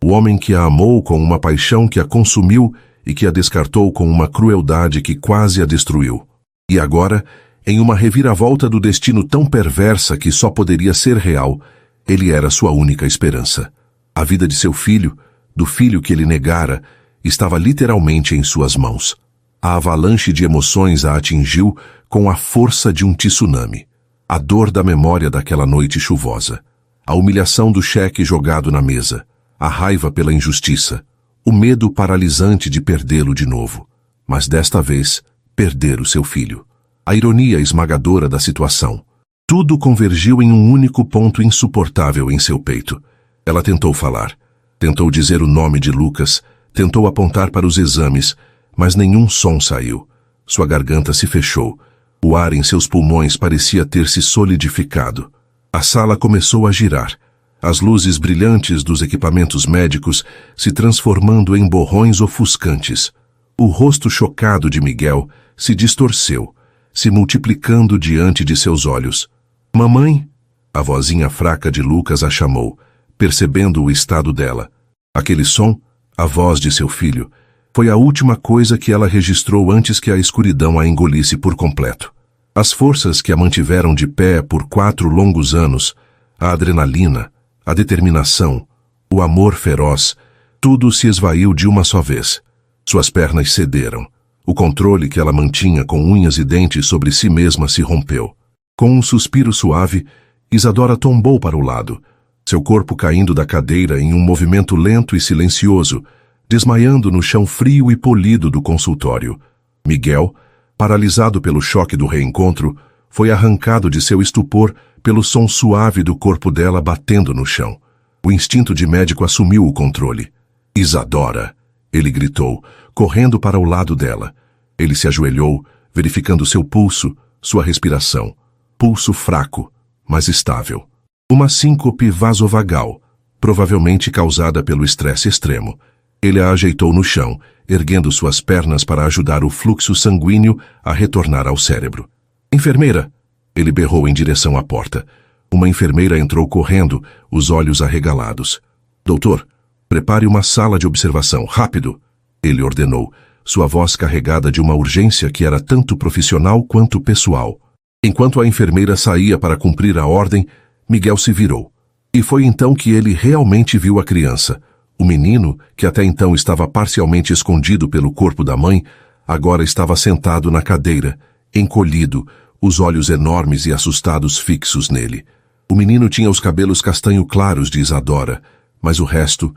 Speaker 1: O homem que a amou com uma paixão que a consumiu e que a descartou com uma crueldade que quase a destruiu. E agora, em uma reviravolta do destino tão perversa que só poderia ser real, ele era sua única esperança. A vida de seu filho, do filho que ele negara, estava literalmente em suas mãos. A avalanche de emoções a atingiu com a força de um tsunami. A dor da memória daquela noite chuvosa, a humilhação do cheque jogado na mesa, a raiva pela injustiça, o medo paralisante de perdê-lo de novo, mas desta vez, perder o seu filho. A ironia esmagadora da situação. Tudo convergiu em um único ponto insuportável em seu peito. Ela tentou falar, tentou dizer o nome de Lucas, tentou apontar para os exames, mas nenhum som saiu. Sua garganta se fechou. O ar em seus pulmões parecia ter se solidificado. A sala começou a girar, as luzes brilhantes dos equipamentos médicos se transformando em borrões ofuscantes. O rosto chocado de Miguel se distorceu, se multiplicando diante de seus olhos. "Mamãe?" A vozinha fraca de Lucas a chamou, percebendo o estado dela. Aquele som, a voz de seu filho, foi a última coisa que ela registrou antes que a escuridão a engolisse por completo. As forças que a mantiveram de pé por 4 longos anos, a adrenalina, a determinação, o amor feroz, tudo se esvaiu de uma só vez. Suas pernas cederam. O controle que ela mantinha com unhas e dentes sobre si mesma se rompeu. Com um suspiro suave, Isadora tombou para o lado, seu corpo caindo da cadeira em um movimento lento e silencioso, desmaiando no chão frio e polido do consultório. Miguel, paralisado pelo choque do reencontro, foi arrancado de seu estupor pelo som suave do corpo dela batendo no chão. O instinto de médico assumiu o controle. "Isadora!" ele gritou, correndo para o lado dela. Ele se ajoelhou, verificando seu pulso, sua respiração. Pulso fraco, mas estável. Uma síncope vasovagal, provavelmente causada pelo estresse extremo. Ele a ajeitou no chão, erguendo suas pernas para ajudar o fluxo sanguíneo a retornar ao cérebro. "Enfermeira!" ele berrou em direção à porta. Uma enfermeira entrou correndo, os olhos arregalados. "Doutor, prepare uma sala de observação, rápido!" ele ordenou, sua voz carregada de uma urgência que era tanto profissional quanto pessoal. Enquanto a enfermeira saía para cumprir a ordem, Miguel se virou. E foi então que ele realmente viu a criança. O menino, que até então estava parcialmente escondido pelo corpo da mãe, agora estava sentado na cadeira, encolhido, os olhos enormes e assustados fixos nele. O menino tinha os cabelos castanho claros de Isadora, mas o resto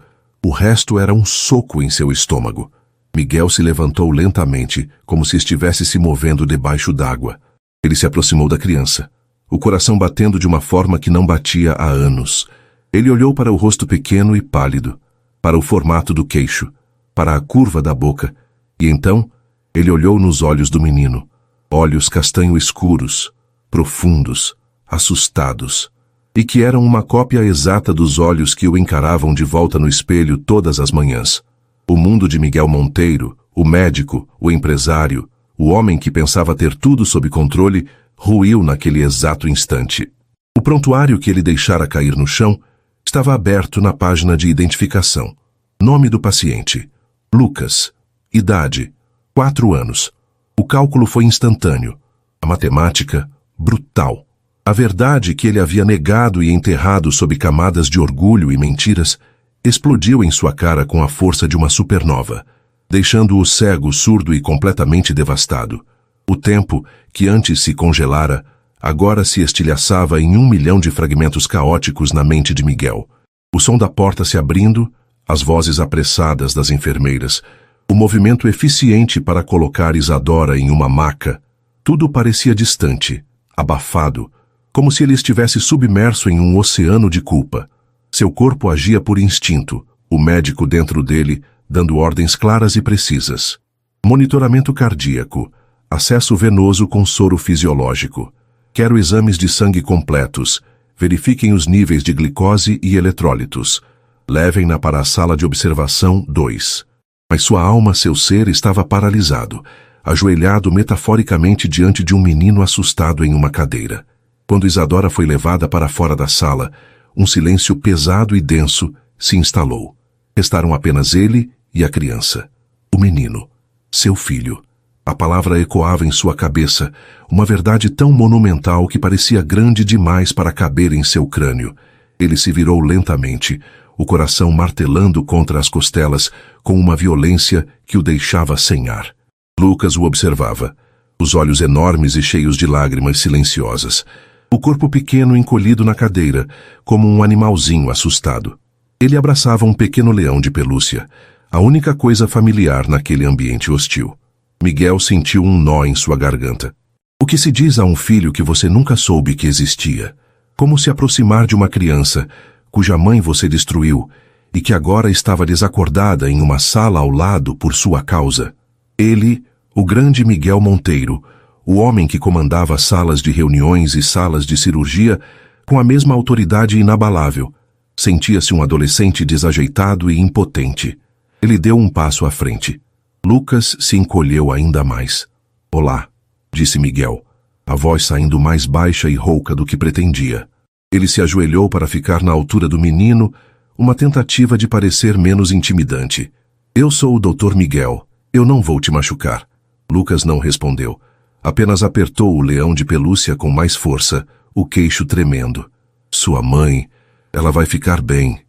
Speaker 1: era um soco em seu estômago. Miguel se levantou lentamente, como se estivesse se movendo debaixo d'água. Ele se aproximou da criança, o coração batendo de uma forma que não batia há anos. Ele olhou para o rosto pequeno e pálido, para o formato do queixo, para a curva da boca, e então ele olhou nos olhos do menino, olhos castanho escuros, profundos, assustados, e que eram uma cópia exata dos olhos que o encaravam de volta no espelho todas as manhãs. O mundo de Miguel Monteiro, o médico, o empresário, o homem que pensava ter tudo sob controle, ruiu naquele exato instante. O prontuário que ele deixara cair no chão estava aberto na página de identificação. Nome do paciente: Lucas. Idade: 4 anos. O cálculo foi instantâneo. A matemática, brutal. A verdade que ele havia negado e enterrado sob camadas de orgulho e mentiras explodiu em sua cara com a força de uma supernova, deixando-o cego, surdo e completamente devastado. O tempo, que antes se congelara, agora se estilhaçava em 1 milhão de fragmentos caóticos na mente de Miguel. O som da porta se abrindo, as vozes apressadas das enfermeiras, o movimento eficiente para colocar Isadora em uma maca, tudo parecia distante, abafado, como se ele estivesse submerso em um oceano de culpa. Seu corpo agia por instinto, o médico dentro dele dando ordens claras e precisas. Monitoramento cardíaco, acesso venoso com soro fisiológico. Quero exames de sangue completos. Verifiquem os níveis de glicose e eletrólitos. Levem-na para a sala de observação 2. Mas sua alma, seu ser, estava paralisado, ajoelhado metaforicamente diante de um menino assustado em uma cadeira. Quando Isadora foi levada para fora da sala, um silêncio pesado e denso se instalou. Restaram apenas ele e a criança. O O menino. Seu filho. A palavra ecoava em sua cabeça, uma verdade tão monumental que parecia grande demais para caber em seu crânio. Ele se virou lentamente, o coração martelando contra as costelas, com uma violência que o deixava sem ar. Lucas o observava, os olhos enormes e cheios de lágrimas silenciosas, o corpo pequeno encolhido na cadeira, como um animalzinho assustado. Ele abraçava um pequeno leão de pelúcia, a única coisa familiar naquele ambiente hostil. Miguel sentiu um nó em sua garganta. O que se diz a um filho que você nunca soube que existia? Como se aproximar de uma criança, cuja mãe você destruiu, e que agora estava desacordada em uma sala ao lado por sua causa? Ele, o grande Miguel Monteiro, o homem que comandava salas de reuniões e salas de cirurgia com a mesma autoridade inabalável, sentia-se um adolescente desajeitado e impotente. Ele deu um passo à frente. Lucas se encolheu ainda mais. Olá, disse Miguel, a voz saindo mais baixa e rouca do que pretendia. Ele se ajoelhou para ficar na altura do menino, uma tentativa de parecer menos intimidante. Eu sou o Dr. Miguel, eu não vou te machucar. Lucas não respondeu. Apenas apertou o leão de pelúcia com mais força, o queixo tremendo. Sua mãe, ela vai ficar bem,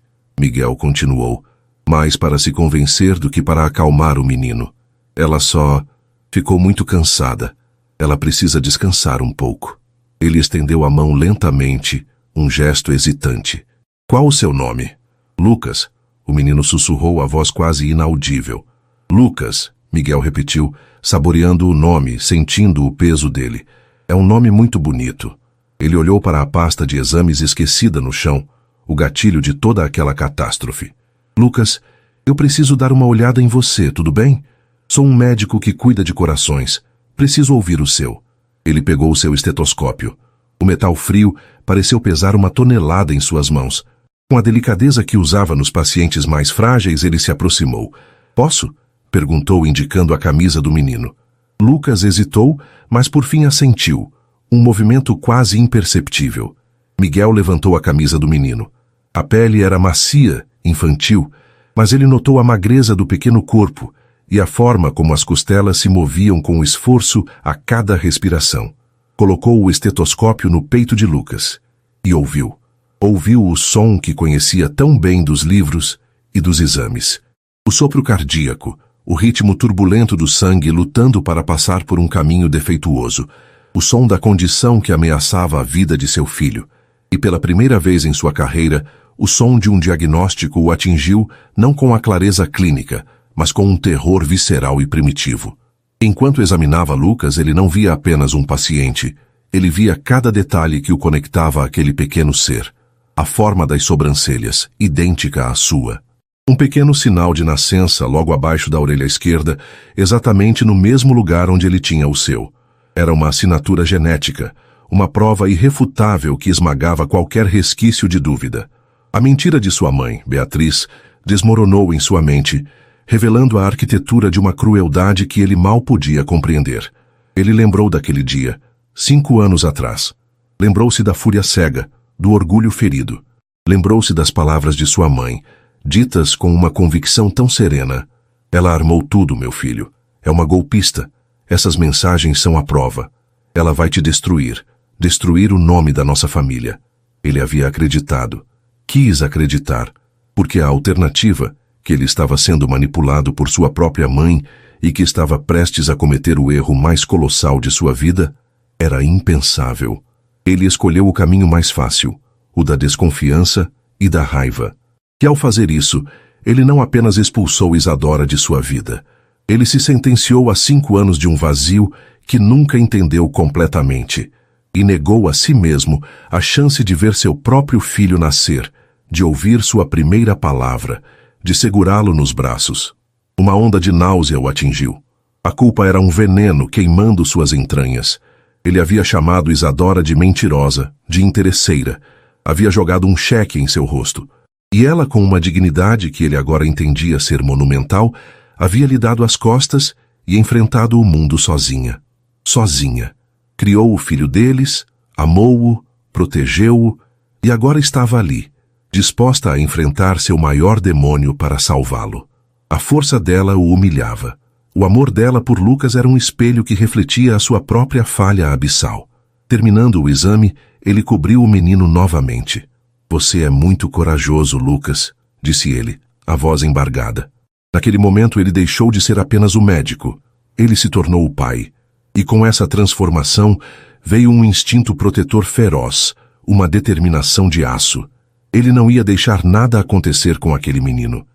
Speaker 1: Miguel continuou, mais para se convencer do que para acalmar o menino. Ela só ficou muito cansada. Ela precisa descansar um pouco. Ele estendeu a mão lentamente, um gesto hesitante. Qual o seu nome? Lucas. O menino sussurrou a voz quase inaudível. Lucas, Miguel repetiu, saboreando o nome, sentindo o peso dele. É um nome muito bonito. Ele olhou para a pasta de exames esquecida no chão, o gatilho de toda aquela catástrofe. Lucas, eu preciso dar uma olhada em você, tudo bem? Sou um médico que cuida de corações. Preciso ouvir o seu. Ele pegou o seu estetoscópio. O metal frio pareceu pesar uma tonelada em suas mãos. Com a delicadeza que usava nos pacientes mais frágeis, ele se aproximou. Posso? Perguntou, indicando a camisa do menino. Lucas hesitou, mas por fim assentiu. Um movimento quase imperceptível. Miguel levantou a camisa do menino. A pele era macia, infantil, mas ele notou a magreza do pequeno corpo e a forma como as costelas se moviam com esforço a cada respiração. Colocou o estetoscópio no peito de Lucas e ouviu. Ouviu o som que conhecia tão bem dos livros e dos exames. O sopro cardíaco, o ritmo turbulento do sangue lutando para passar por um caminho defeituoso, o som da condição que ameaçava a vida de seu filho. E pela primeira vez em sua carreira, o som de um diagnóstico o atingiu não com a clareza clínica, mas com um terror visceral e primitivo. Enquanto examinava Lucas, ele não via apenas um paciente. Ele via cada detalhe que o conectava àquele pequeno ser. A forma das sobrancelhas, idêntica à sua. Um pequeno sinal de nascença logo abaixo da orelha esquerda, exatamente no mesmo lugar onde ele tinha o seu. Era uma assinatura genética, uma prova irrefutável que esmagava qualquer resquício de dúvida. A mentira de sua mãe, Beatriz, desmoronou em sua mente, revelando a arquitetura de uma crueldade que ele mal podia compreender. Ele lembrou daquele dia, 5 anos atrás. Lembrou-se da fúria cega, do orgulho ferido. Lembrou-se das palavras de sua mãe, ditas com uma convicção tão serena. Ela armou tudo, meu filho. É uma golpista. Essas mensagens são a prova. Ela vai te destruir. Destruir o nome da nossa família. Ele havia acreditado. Quis acreditar. Porque a alternativa, que ele estava sendo manipulado por sua própria mãe e que estava prestes a cometer o erro mais colossal de sua vida, era impensável. Ele escolheu o caminho mais fácil, o da desconfiança e da raiva. E ao fazer isso, ele não apenas expulsou Isadora de sua vida. Ele se sentenciou a 5 anos de um vazio que nunca entendeu completamente e negou a si mesmo a chance de ver seu próprio filho nascer, de ouvir sua primeira palavra, de segurá-lo nos braços. Uma onda de náusea o atingiu. A culpa era um veneno queimando suas entranhas. Ele havia chamado Isadora de mentirosa, de interesseira. Havia jogado um cheque em seu rosto. E ela, com uma dignidade que ele agora entendia ser monumental, havia lhe dado as costas e enfrentado o mundo sozinha. Sozinha. Criou o filho deles, amou-o, protegeu-o e agora estava ali, disposta a enfrentar seu maior demônio para salvá-lo. A força dela o humilhava. O amor dela por Lucas era um espelho que refletia a sua própria falha abissal. Terminando o exame, ele cobriu o menino novamente. Você é muito corajoso, Lucas, disse ele, a voz embargada. Naquele momento ele deixou de ser apenas o médico. Ele se tornou o pai. E com essa transformação veio um instinto protetor feroz, uma determinação de aço. Ele não ia deixar nada acontecer com aquele menino.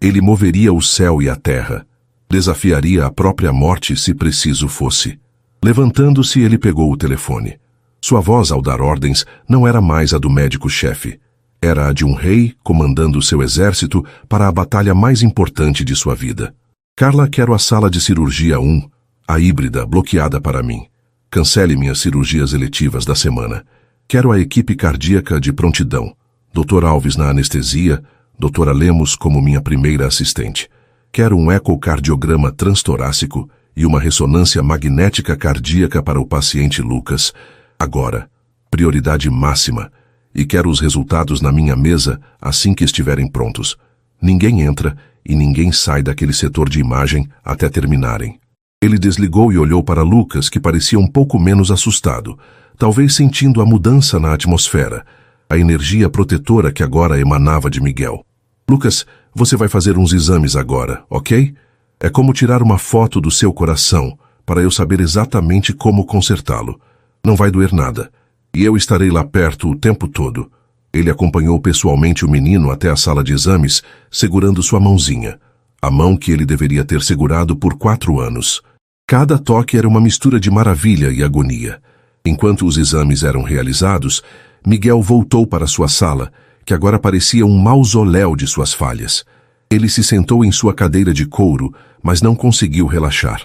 Speaker 1: Ele moveria o céu e a terra. Desafiaria a própria morte se preciso fosse. Levantando-se, ele pegou o telefone. Sua voz ao dar ordens não era mais a do médico-chefe. Era a de um rei comandando seu exército para a batalha mais importante de sua vida. Carla, quero a sala de cirurgia 1, a híbrida, bloqueada para mim. Cancele minhas cirurgias eletivas da semana. Quero a equipe cardíaca de prontidão. Dr. Alves na anestesia, Dra. Lemos como minha primeira assistente. Quero um ecocardiograma transtorácico e uma ressonância magnética cardíaca para o paciente Lucas. Agora, prioridade máxima, e quero os resultados na minha mesa assim que estiverem prontos. Ninguém entra e ninguém sai daquele setor de imagem até terminarem. Ele desligou e olhou para Lucas, que parecia um pouco menos assustado, talvez sentindo a mudança na atmosfera, a energia protetora que agora emanava de Miguel. Lucas, você vai fazer uns exames agora, ok? É como tirar uma foto do seu coração, para eu saber exatamente como consertá-lo. Não vai doer nada. E eu estarei lá perto o tempo todo. Ele acompanhou pessoalmente o menino até a sala de exames, segurando sua mãozinha. A mão que ele deveria ter segurado por 4 anos. Cada toque era uma mistura de maravilha e agonia. Enquanto os exames eram realizados, Miguel voltou para sua sala, que agora parecia um mausoléu de suas falhas. Ele se sentou em sua cadeira de couro, mas não conseguiu relaxar.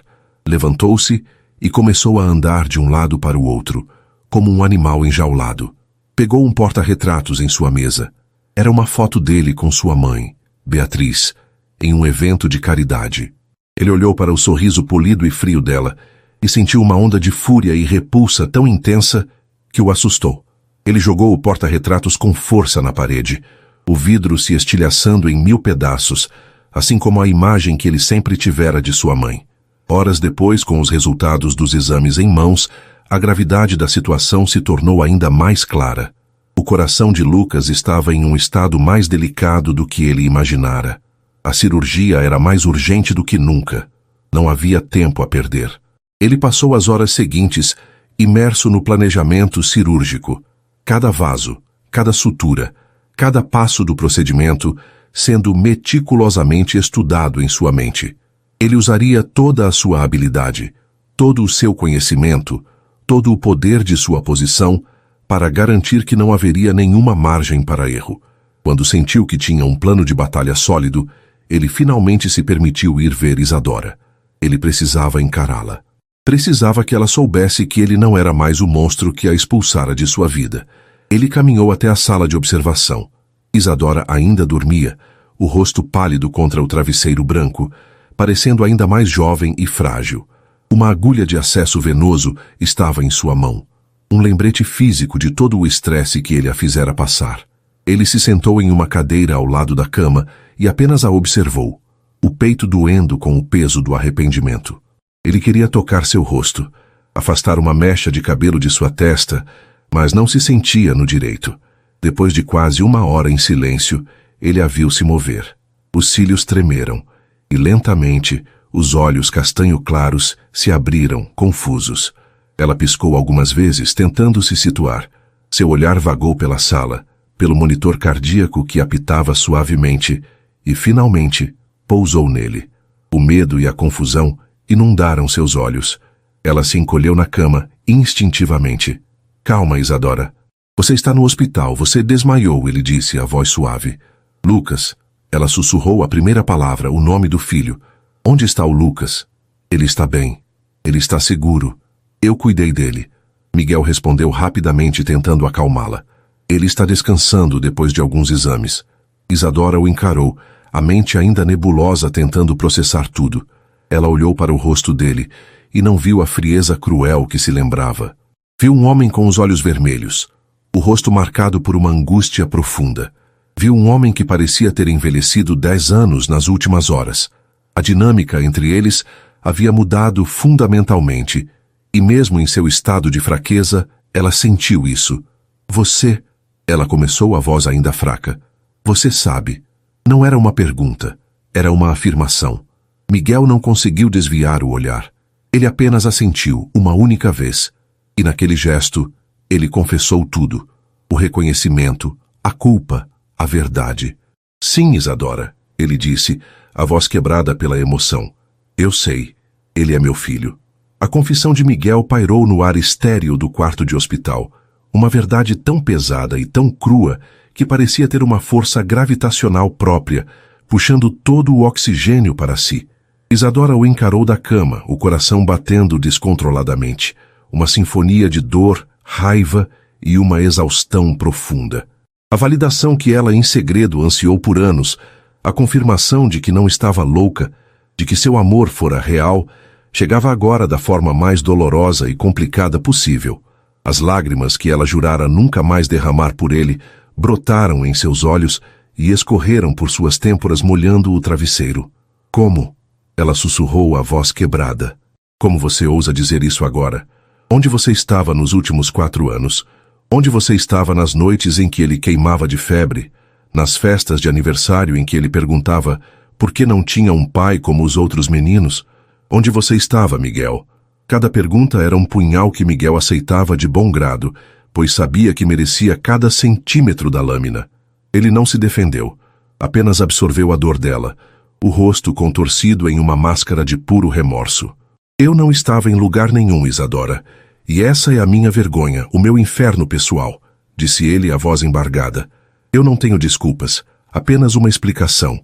Speaker 1: Levantou-se e começou a andar de um lado para o outro, como um animal enjaulado. Pegou um porta-retratos em sua mesa. Era uma foto dele com sua mãe, Beatriz, em um evento de caridade. Ele olhou para o sorriso polido e frio dela e sentiu uma onda de fúria e repulsa tão intensa que o assustou. Ele jogou o porta-retratos com força na parede, o vidro se estilhaçando em 1000 pedaços, assim como a imagem que ele sempre tivera de sua mãe. Horas depois, com os resultados dos exames em mãos, a gravidade da situação se tornou ainda mais clara. O coração de Lucas estava em um estado mais delicado do que ele imaginara. A cirurgia era mais urgente do que nunca. Não havia tempo a perder. Ele passou as horas seguintes imerso no planejamento cirúrgico. Cada vaso, cada sutura, cada passo do procedimento sendo meticulosamente estudado em sua mente. Ele usaria toda a sua habilidade, todo o seu conhecimento, todo o poder de sua posição para garantir que não haveria nenhuma margem para erro. Quando sentiu que tinha um plano de batalha sólido, ele finalmente se permitiu ir ver Isadora. Ele precisava encará-la. Precisava que ela soubesse que ele não era mais o monstro que a expulsara de sua vida. Ele caminhou até a sala de observação. Isadora ainda dormia, o rosto pálido contra o travesseiro branco, parecendo ainda mais jovem e frágil. Uma agulha de acesso venoso estava em sua mão. Um lembrete físico de todo o estresse que ele a fizera passar. Ele se sentou em uma cadeira ao lado da cama e apenas a observou, o peito doendo com o peso do arrependimento. Ele queria tocar seu rosto, afastar uma mecha de cabelo de sua testa, mas não se sentia no direito. Depois de quase 1 hora em silêncio, ele a viu se mover. Os cílios tremeram, e lentamente os olhos castanho claros se abriram, confusos. Ela piscou algumas vezes, tentando se situar. Seu olhar vagou pela sala, pelo monitor cardíaco que apitava suavemente, e finalmente pousou nele. O medo e a confusão inundaram seus olhos. Ela se encolheu na cama, instintivamente. Calma, Isadora. Você está no hospital, você desmaiou, ele disse, a voz suave. Lucas. Ela sussurrou a primeira palavra, o nome do filho. Onde está o Lucas? Ele está bem. Ele está seguro. Eu cuidei dele. Miguel respondeu rapidamente, tentando acalmá-la. Ele está descansando depois de alguns exames. Isadora o encarou, a mente ainda nebulosa, tentando processar tudo. Ela olhou para o rosto dele e não viu a frieza cruel que se lembrava. Viu um homem com os olhos vermelhos, o rosto marcado por uma angústia profunda. Viu um homem que parecia ter envelhecido 10 anos nas últimas horas. A dinâmica entre eles havia mudado fundamentalmente, e mesmo em seu estado de fraqueza, ela sentiu isso. Você, ela começou, a voz ainda fraca. Você sabe. Não era uma pergunta, era uma afirmação. Miguel não conseguiu desviar o olhar. Ele apenas assentiu uma única vez. E naquele gesto, ele confessou tudo. O reconhecimento, a culpa, a verdade. Sim, Isadora, ele disse, a voz quebrada pela emoção. Eu sei, ele é meu filho. A confissão de Miguel pairou no ar estéril do quarto de hospital. Uma verdade tão pesada e tão crua que parecia ter uma força gravitacional própria, puxando todo o oxigênio para si. Isadora o encarou da cama, o coração batendo descontroladamente. Uma sinfonia de dor, raiva e uma exaustão profunda. A validação que ela em segredo ansiou por anos, a confirmação de que não estava louca, de que seu amor fora real, chegava agora da forma mais dolorosa e complicada possível. As lágrimas que ela jurara nunca mais derramar por ele brotaram em seus olhos e escorreram por suas têmporas molhando o travesseiro. Como? Ela sussurrou, a voz quebrada. Como você ousa dizer isso agora? Onde você estava nos últimos 4 anos? Onde você estava nas noites em que ele queimava de febre? Nas festas de aniversário em que ele perguntava por que não tinha um pai como os outros meninos? Onde você estava, Miguel? Cada pergunta era um punhal que Miguel aceitava de bom grado, pois sabia que merecia cada centímetro da lâmina. Ele não se defendeu, apenas absorveu a dor dela, o rosto contorcido em uma máscara de puro remorso. Eu não estava em lugar nenhum, Isadora. E essa é a minha vergonha, o meu inferno pessoal, disse ele, a voz embargada. Eu não tenho desculpas, apenas uma explicação.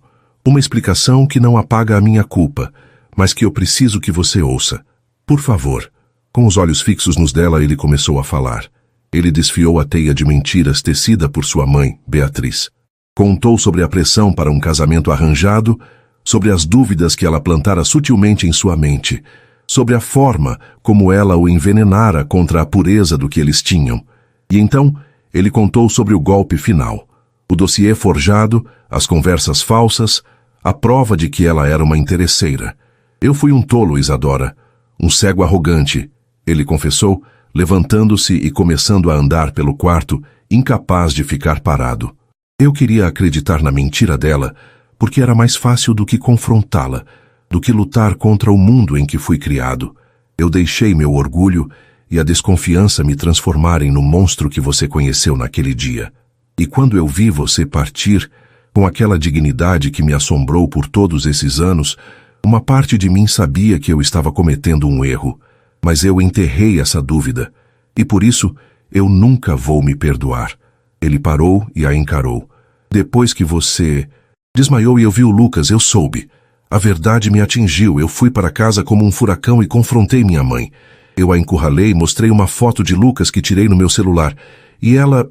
Speaker 1: Uma explicação que não apaga a minha culpa, mas que eu preciso que você ouça. Por favor. Com os olhos fixos nos dela, ele começou a falar. Ele desfiou a teia de mentiras tecida por sua mãe, Beatriz. Contou sobre a pressão para um casamento arranjado, sobre as dúvidas que ela plantara sutilmente em sua mente, sobre a forma como ela o envenenara contra a pureza do que eles tinham. E então, ele contou sobre o golpe final. O dossiê forjado, as conversas falsas, a prova de que ela era uma interesseira. Eu fui um tolo, Isadora. Um cego arrogante, ele confessou, levantando-se e começando a andar pelo quarto, incapaz de ficar parado. Eu queria acreditar na mentira dela, porque era mais fácil do que confrontá-la, do que lutar contra o mundo em que fui criado. Eu deixei meu orgulho e a desconfiança me transformarem no monstro que você conheceu naquele dia. E quando eu vi você partir, com aquela dignidade que me assombrou por todos esses anos, uma parte de mim sabia que eu estava cometendo um erro, mas eu enterrei essa dúvida, e por isso eu nunca vou me perdoar. Ele parou e a encarou. Depois que você desmaiou e eu vi o Lucas, eu soube. A verdade me atingiu, eu fui para casa como um furacão e confrontei minha mãe. Eu a encurralei e mostrei uma foto de Lucas que tirei no meu celular, e ela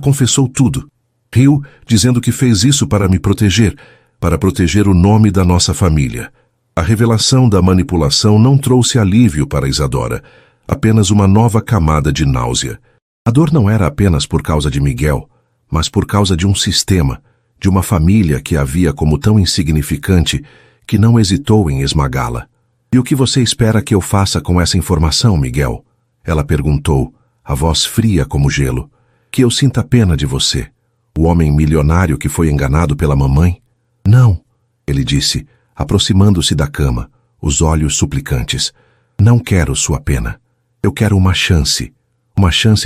Speaker 1: confessou tudo. Riu, dizendo que fez isso para me proteger, para proteger o nome da nossa família. A revelação da manipulação não trouxe alívio para Isadora, apenas uma nova camada de náusea. A dor não era apenas por causa de Miguel, mas por causa de um sistema, de uma família que a via como tão insignificante que não hesitou em esmagá-la. E o que você espera que eu faça com essa informação, Miguel? Ela perguntou, a voz fria como gelo. Que eu sinta pena de você, o homem milionário que foi enganado pela mamãe? Não, ele disse, aproximando-se da cama, os olhos suplicantes. Não quero sua pena. Eu quero uma chance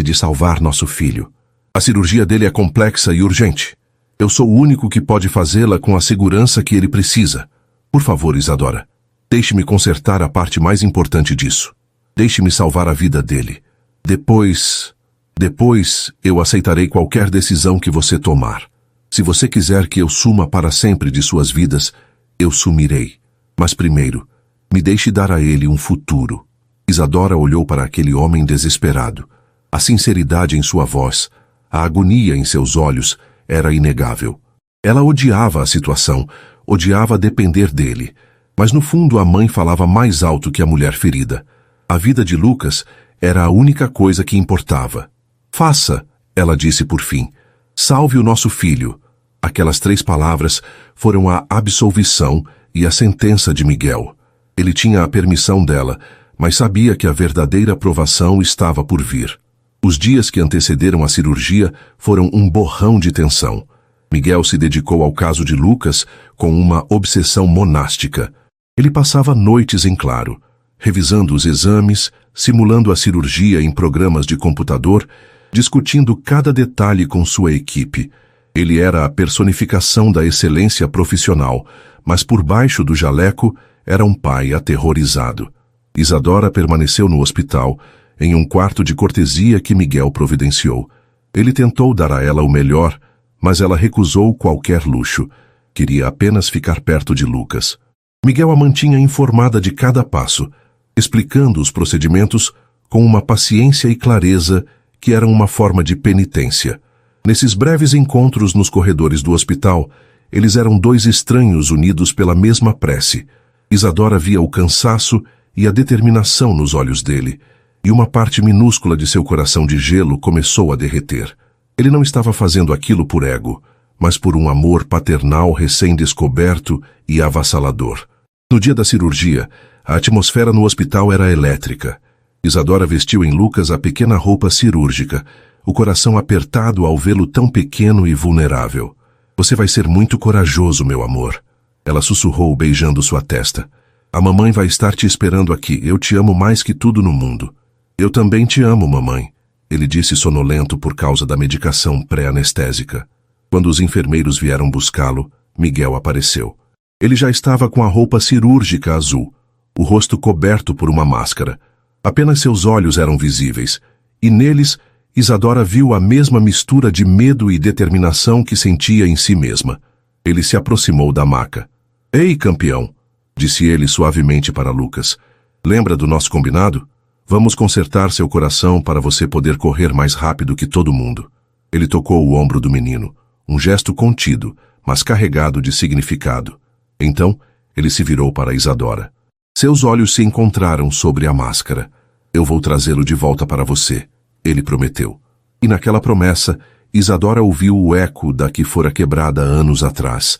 Speaker 1: de salvar nosso filho. A cirurgia dele é complexa e urgente. Eu sou o único que pode fazê-la com a segurança que ele precisa. Por favor, Isadora, deixe-me consertar a parte mais importante disso. Deixe-me salvar a vida dele. Depois eu aceitarei qualquer decisão que você tomar. Se você quiser que eu suma para sempre de suas vidas, eu sumirei. Mas primeiro, me deixe dar a ele um futuro. Isadora olhou para aquele homem desesperado. A sinceridade em sua voz, a agonia em seus olhos, era inegável. Ela odiava a situação, odiava depender dele. Mas no fundo a mãe falava mais alto que a mulher ferida. A vida de Lucas era a única coisa que importava. Faça, ela disse por fim. Salve o nosso filho. Aquelas 3 palavras foram a absolvição e a sentença de Miguel. Ele tinha a permissão dela, mas sabia que a verdadeira provação estava por vir. Os dias que antecederam a cirurgia foram um borrão de tensão. Miguel se dedicou ao caso de Lucas com uma obsessão monástica. Ele passava noites em claro, revisando os exames, simulando a cirurgia em programas de computador, discutindo cada detalhe com sua equipe. Ele era a personificação da excelência profissional, mas por baixo do jaleco era um pai aterrorizado. Isadora permaneceu no hospital, em um quarto de cortesia que Miguel providenciou. Ele tentou dar a ela o melhor, mas ela recusou qualquer luxo. Queria apenas ficar perto de Lucas. Miguel a mantinha informada de cada passo, explicando os procedimentos com uma paciência e clareza que eram uma forma de penitência. Nesses breves encontros nos corredores do hospital, eles eram 2 estranhos unidos pela mesma prece. Isadora via o cansaço e a determinação nos olhos dele, e uma parte minúscula de seu coração de gelo começou a derreter. Ele não estava fazendo aquilo por ego, mas por um amor paternal recém-descoberto e avassalador. No dia da cirurgia, a atmosfera no hospital era elétrica. Isadora vestiu em Lucas a pequena roupa cirúrgica, o coração apertado ao vê-lo tão pequeno e vulnerável. Você vai ser muito corajoso, meu amor. Ela sussurrou, beijando sua testa. A mamãe vai estar te esperando aqui. Eu te amo mais que tudo no mundo. Eu também te amo, mamãe, ele disse sonolento por causa da medicação pré-anestésica. Quando os enfermeiros vieram buscá-lo, Miguel apareceu. Ele já estava com a roupa cirúrgica azul, o rosto coberto por uma máscara. Apenas seus olhos eram visíveis, e neles Isadora viu a mesma mistura de medo e determinação que sentia em si mesma. Ele se aproximou da maca. Ei, campeão, disse ele suavemente para Lucas. Lembra do nosso combinado? Vamos consertar seu coração para você poder correr mais rápido que todo mundo. Ele tocou o ombro do menino, um gesto contido, mas carregado de significado. Então, ele se virou para Isadora. Seus olhos se encontraram sobre a máscara. Eu vou trazê-lo de volta para você, ele prometeu. E naquela promessa, Isadora ouviu o eco da que fora quebrada anos atrás,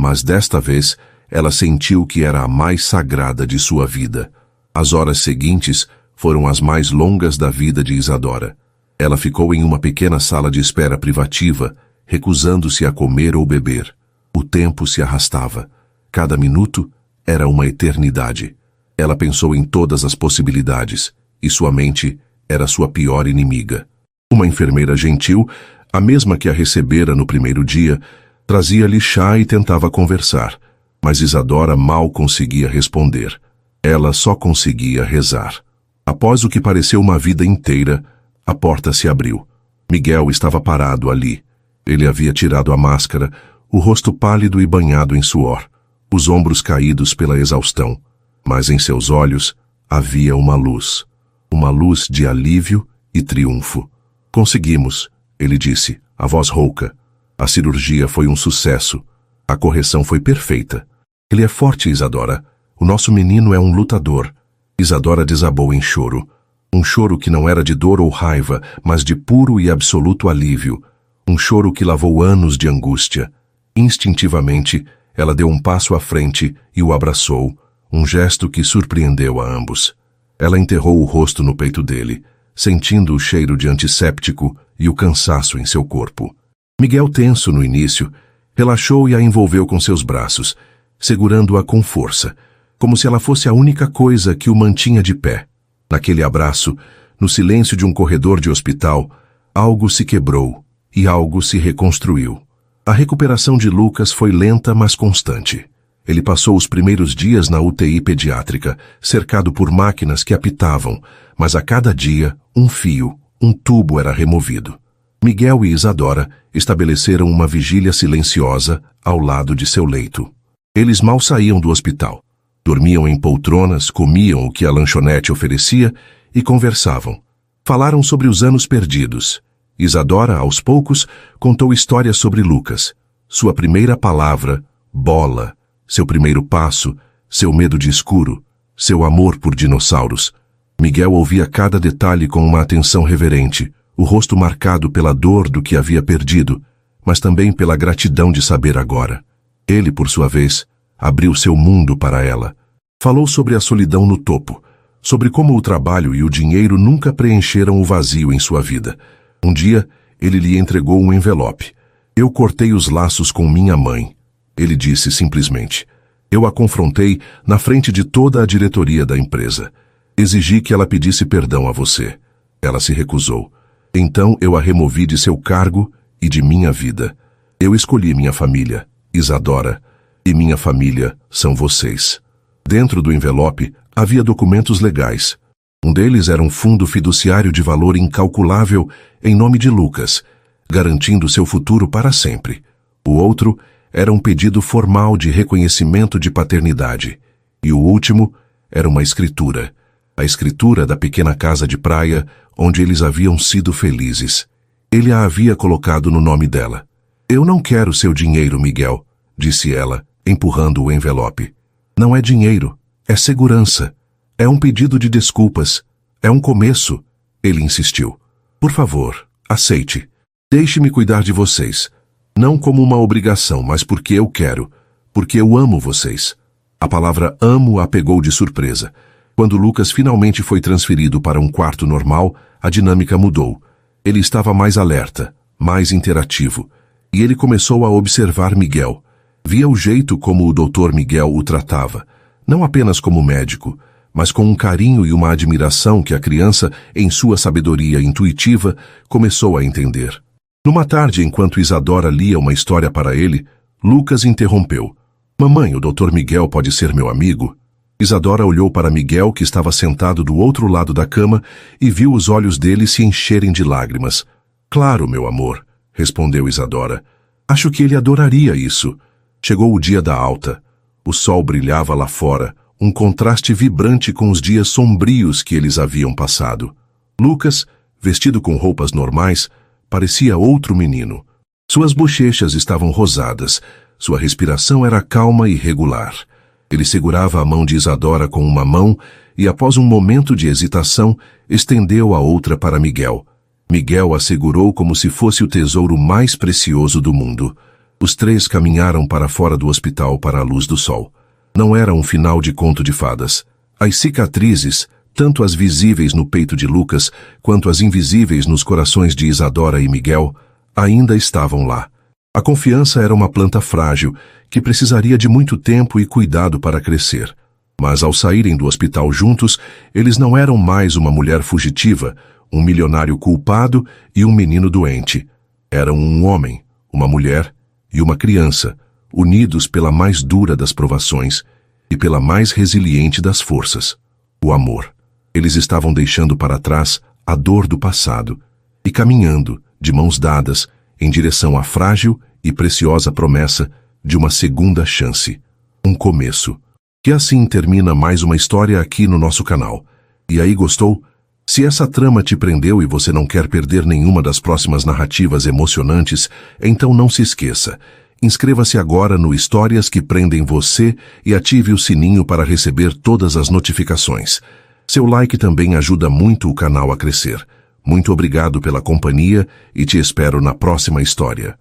Speaker 1: mas desta vez ela sentiu que era a mais sagrada de sua vida. As horas seguintes foram as mais longas da vida de Isadora. Ela ficou em uma pequena sala de espera privativa, recusando-se a comer ou beber. O tempo se arrastava. Cada minuto era uma eternidade. Ela pensou em todas as possibilidades, e sua mente era sua pior inimiga. Uma enfermeira gentil, a mesma que a recebera no primeiro dia, trazia-lhe chá e tentava conversar, mas Isadora mal conseguia responder. Ela só conseguia rezar. Após o que pareceu uma vida inteira, a porta se abriu. Miguel estava parado ali. Ele havia tirado a máscara, o rosto pálido e banhado em suor, os ombros caídos pela exaustão. Mas em seus olhos havia uma luz de alívio e triunfo. Conseguimos, ele disse, a voz rouca. A cirurgia foi um sucesso. A correção foi perfeita. Ele é forte, Isadora. O nosso menino é um lutador. Isadora desabou em choro. Um choro que não era de dor ou raiva, mas de puro e absoluto alívio. Um choro que lavou anos de angústia. Instintivamente, ela deu um passo à frente e o abraçou, um gesto que surpreendeu a ambos. Ela enterrou o rosto no peito dele, sentindo o cheiro de antisséptico e o cansaço em seu corpo. Miguel, tenso no início, relaxou e a envolveu com seus braços, segurando-a com força, como se ela fosse a única coisa que o mantinha de pé. Naquele abraço, no silêncio de um corredor de hospital, algo se quebrou e algo se reconstruiu. A recuperação de Lucas foi lenta, mas constante. Ele passou os primeiros dias na UTI pediátrica, cercado por máquinas que apitavam, mas a cada dia, um fio, um tubo era removido. Miguel e Isadora estabeleceram uma vigília silenciosa ao lado de seu leito. Eles mal saíam do hospital. Dormiam em poltronas, comiam o que a lanchonete oferecia e conversavam. Falaram sobre os anos perdidos. Isadora, aos poucos, contou histórias sobre Lucas. Sua primeira palavra, bola. Seu primeiro passo, seu medo de escuro, seu amor por dinossauros. Miguel ouvia cada detalhe com uma atenção reverente, o rosto marcado pela dor do que havia perdido, mas também pela gratidão de saber agora. Ele, por sua vez, abriu seu mundo para ela. Falou sobre a solidão no topo, sobre como o trabalho e o dinheiro nunca preencheram o vazio em sua vida. Um dia, ele lhe entregou um envelope. Eu cortei os laços com minha mãe. Ele disse simplesmente. Eu a confrontei na frente de toda a diretoria da empresa. Exigi que ela pedisse perdão a você. Ela se recusou. Então eu a removi de seu cargo e de minha vida. Eu escolhi minha família, Isadora, e minha família são vocês. Dentro do envelope havia documentos legais. Um deles era um fundo fiduciário de valor incalculável em nome de Lucas, garantindo seu futuro para sempre. O outro era um pedido formal de reconhecimento de paternidade. E o último era uma escritura. A escritura da pequena casa de praia onde eles haviam sido felizes. Ele a havia colocado no nome dela. Eu não quero seu dinheiro, Miguel, disse ela, empurrando o envelope. Não é dinheiro, é segurança. É um pedido de desculpas. É um começo. Ele insistiu. Por favor, aceite. Deixe-me cuidar de vocês. Não como uma obrigação, mas porque eu quero. Porque eu amo vocês. A palavra amo a pegou de surpresa. Quando Lucas finalmente foi transferido para um quarto normal, a dinâmica mudou. Ele estava mais alerta, mais interativo. E ele começou a observar Miguel. Via o jeito como o Dr. Miguel o tratava. Não apenas como médico, mas com um carinho e uma admiração que a criança, em sua sabedoria intuitiva, começou a entender. Numa tarde, enquanto Isadora lia uma história para ele, Lucas interrompeu. Mamãe, o Dr. Miguel pode ser meu amigo? Isadora olhou para Miguel, que estava sentado do outro lado da cama, e viu os olhos dele se encherem de lágrimas. Claro, meu amor, respondeu Isadora. Acho que ele adoraria isso. Chegou o dia da alta. O sol brilhava lá fora, um contraste vibrante com os dias sombrios que eles haviam passado. Lucas, vestido com roupas normais, parecia outro menino. Suas bochechas estavam rosadas, sua respiração era calma e regular. Ele segurava a mão de Isadora com uma mão e, após um momento de hesitação, estendeu a outra para Miguel. Miguel a segurou como se fosse o tesouro mais precioso do mundo. Os três caminharam para fora do hospital para a luz do sol. Não era um final de conto de fadas. As cicatrizes, tanto as visíveis no peito de Lucas, quanto as invisíveis nos corações de Isadora e Miguel, ainda estavam lá. A confiança era uma planta frágil, que precisaria de muito tempo e cuidado para crescer. Mas ao saírem do hospital juntos, eles não eram mais uma mulher fugitiva, um milionário culpado e um menino doente. Eram um homem, uma mulher e uma criança, unidos pela mais dura das provações e pela mais resiliente das forças, o amor. Eles estavam deixando para trás a dor do passado e caminhando, de mãos dadas, em direção à frágil e preciosa promessa de uma segunda chance, um começo. E assim termina mais uma história aqui no nosso canal. E aí, gostou? Se essa trama te prendeu e você não quer perder nenhuma das próximas narrativas emocionantes, então não se esqueça. Inscreva-se agora no Histórias que Prendem Você e ative o sininho para receber todas as notificações. Seu like também ajuda muito o canal a crescer. Muito obrigado pela companhia e te espero na próxima história.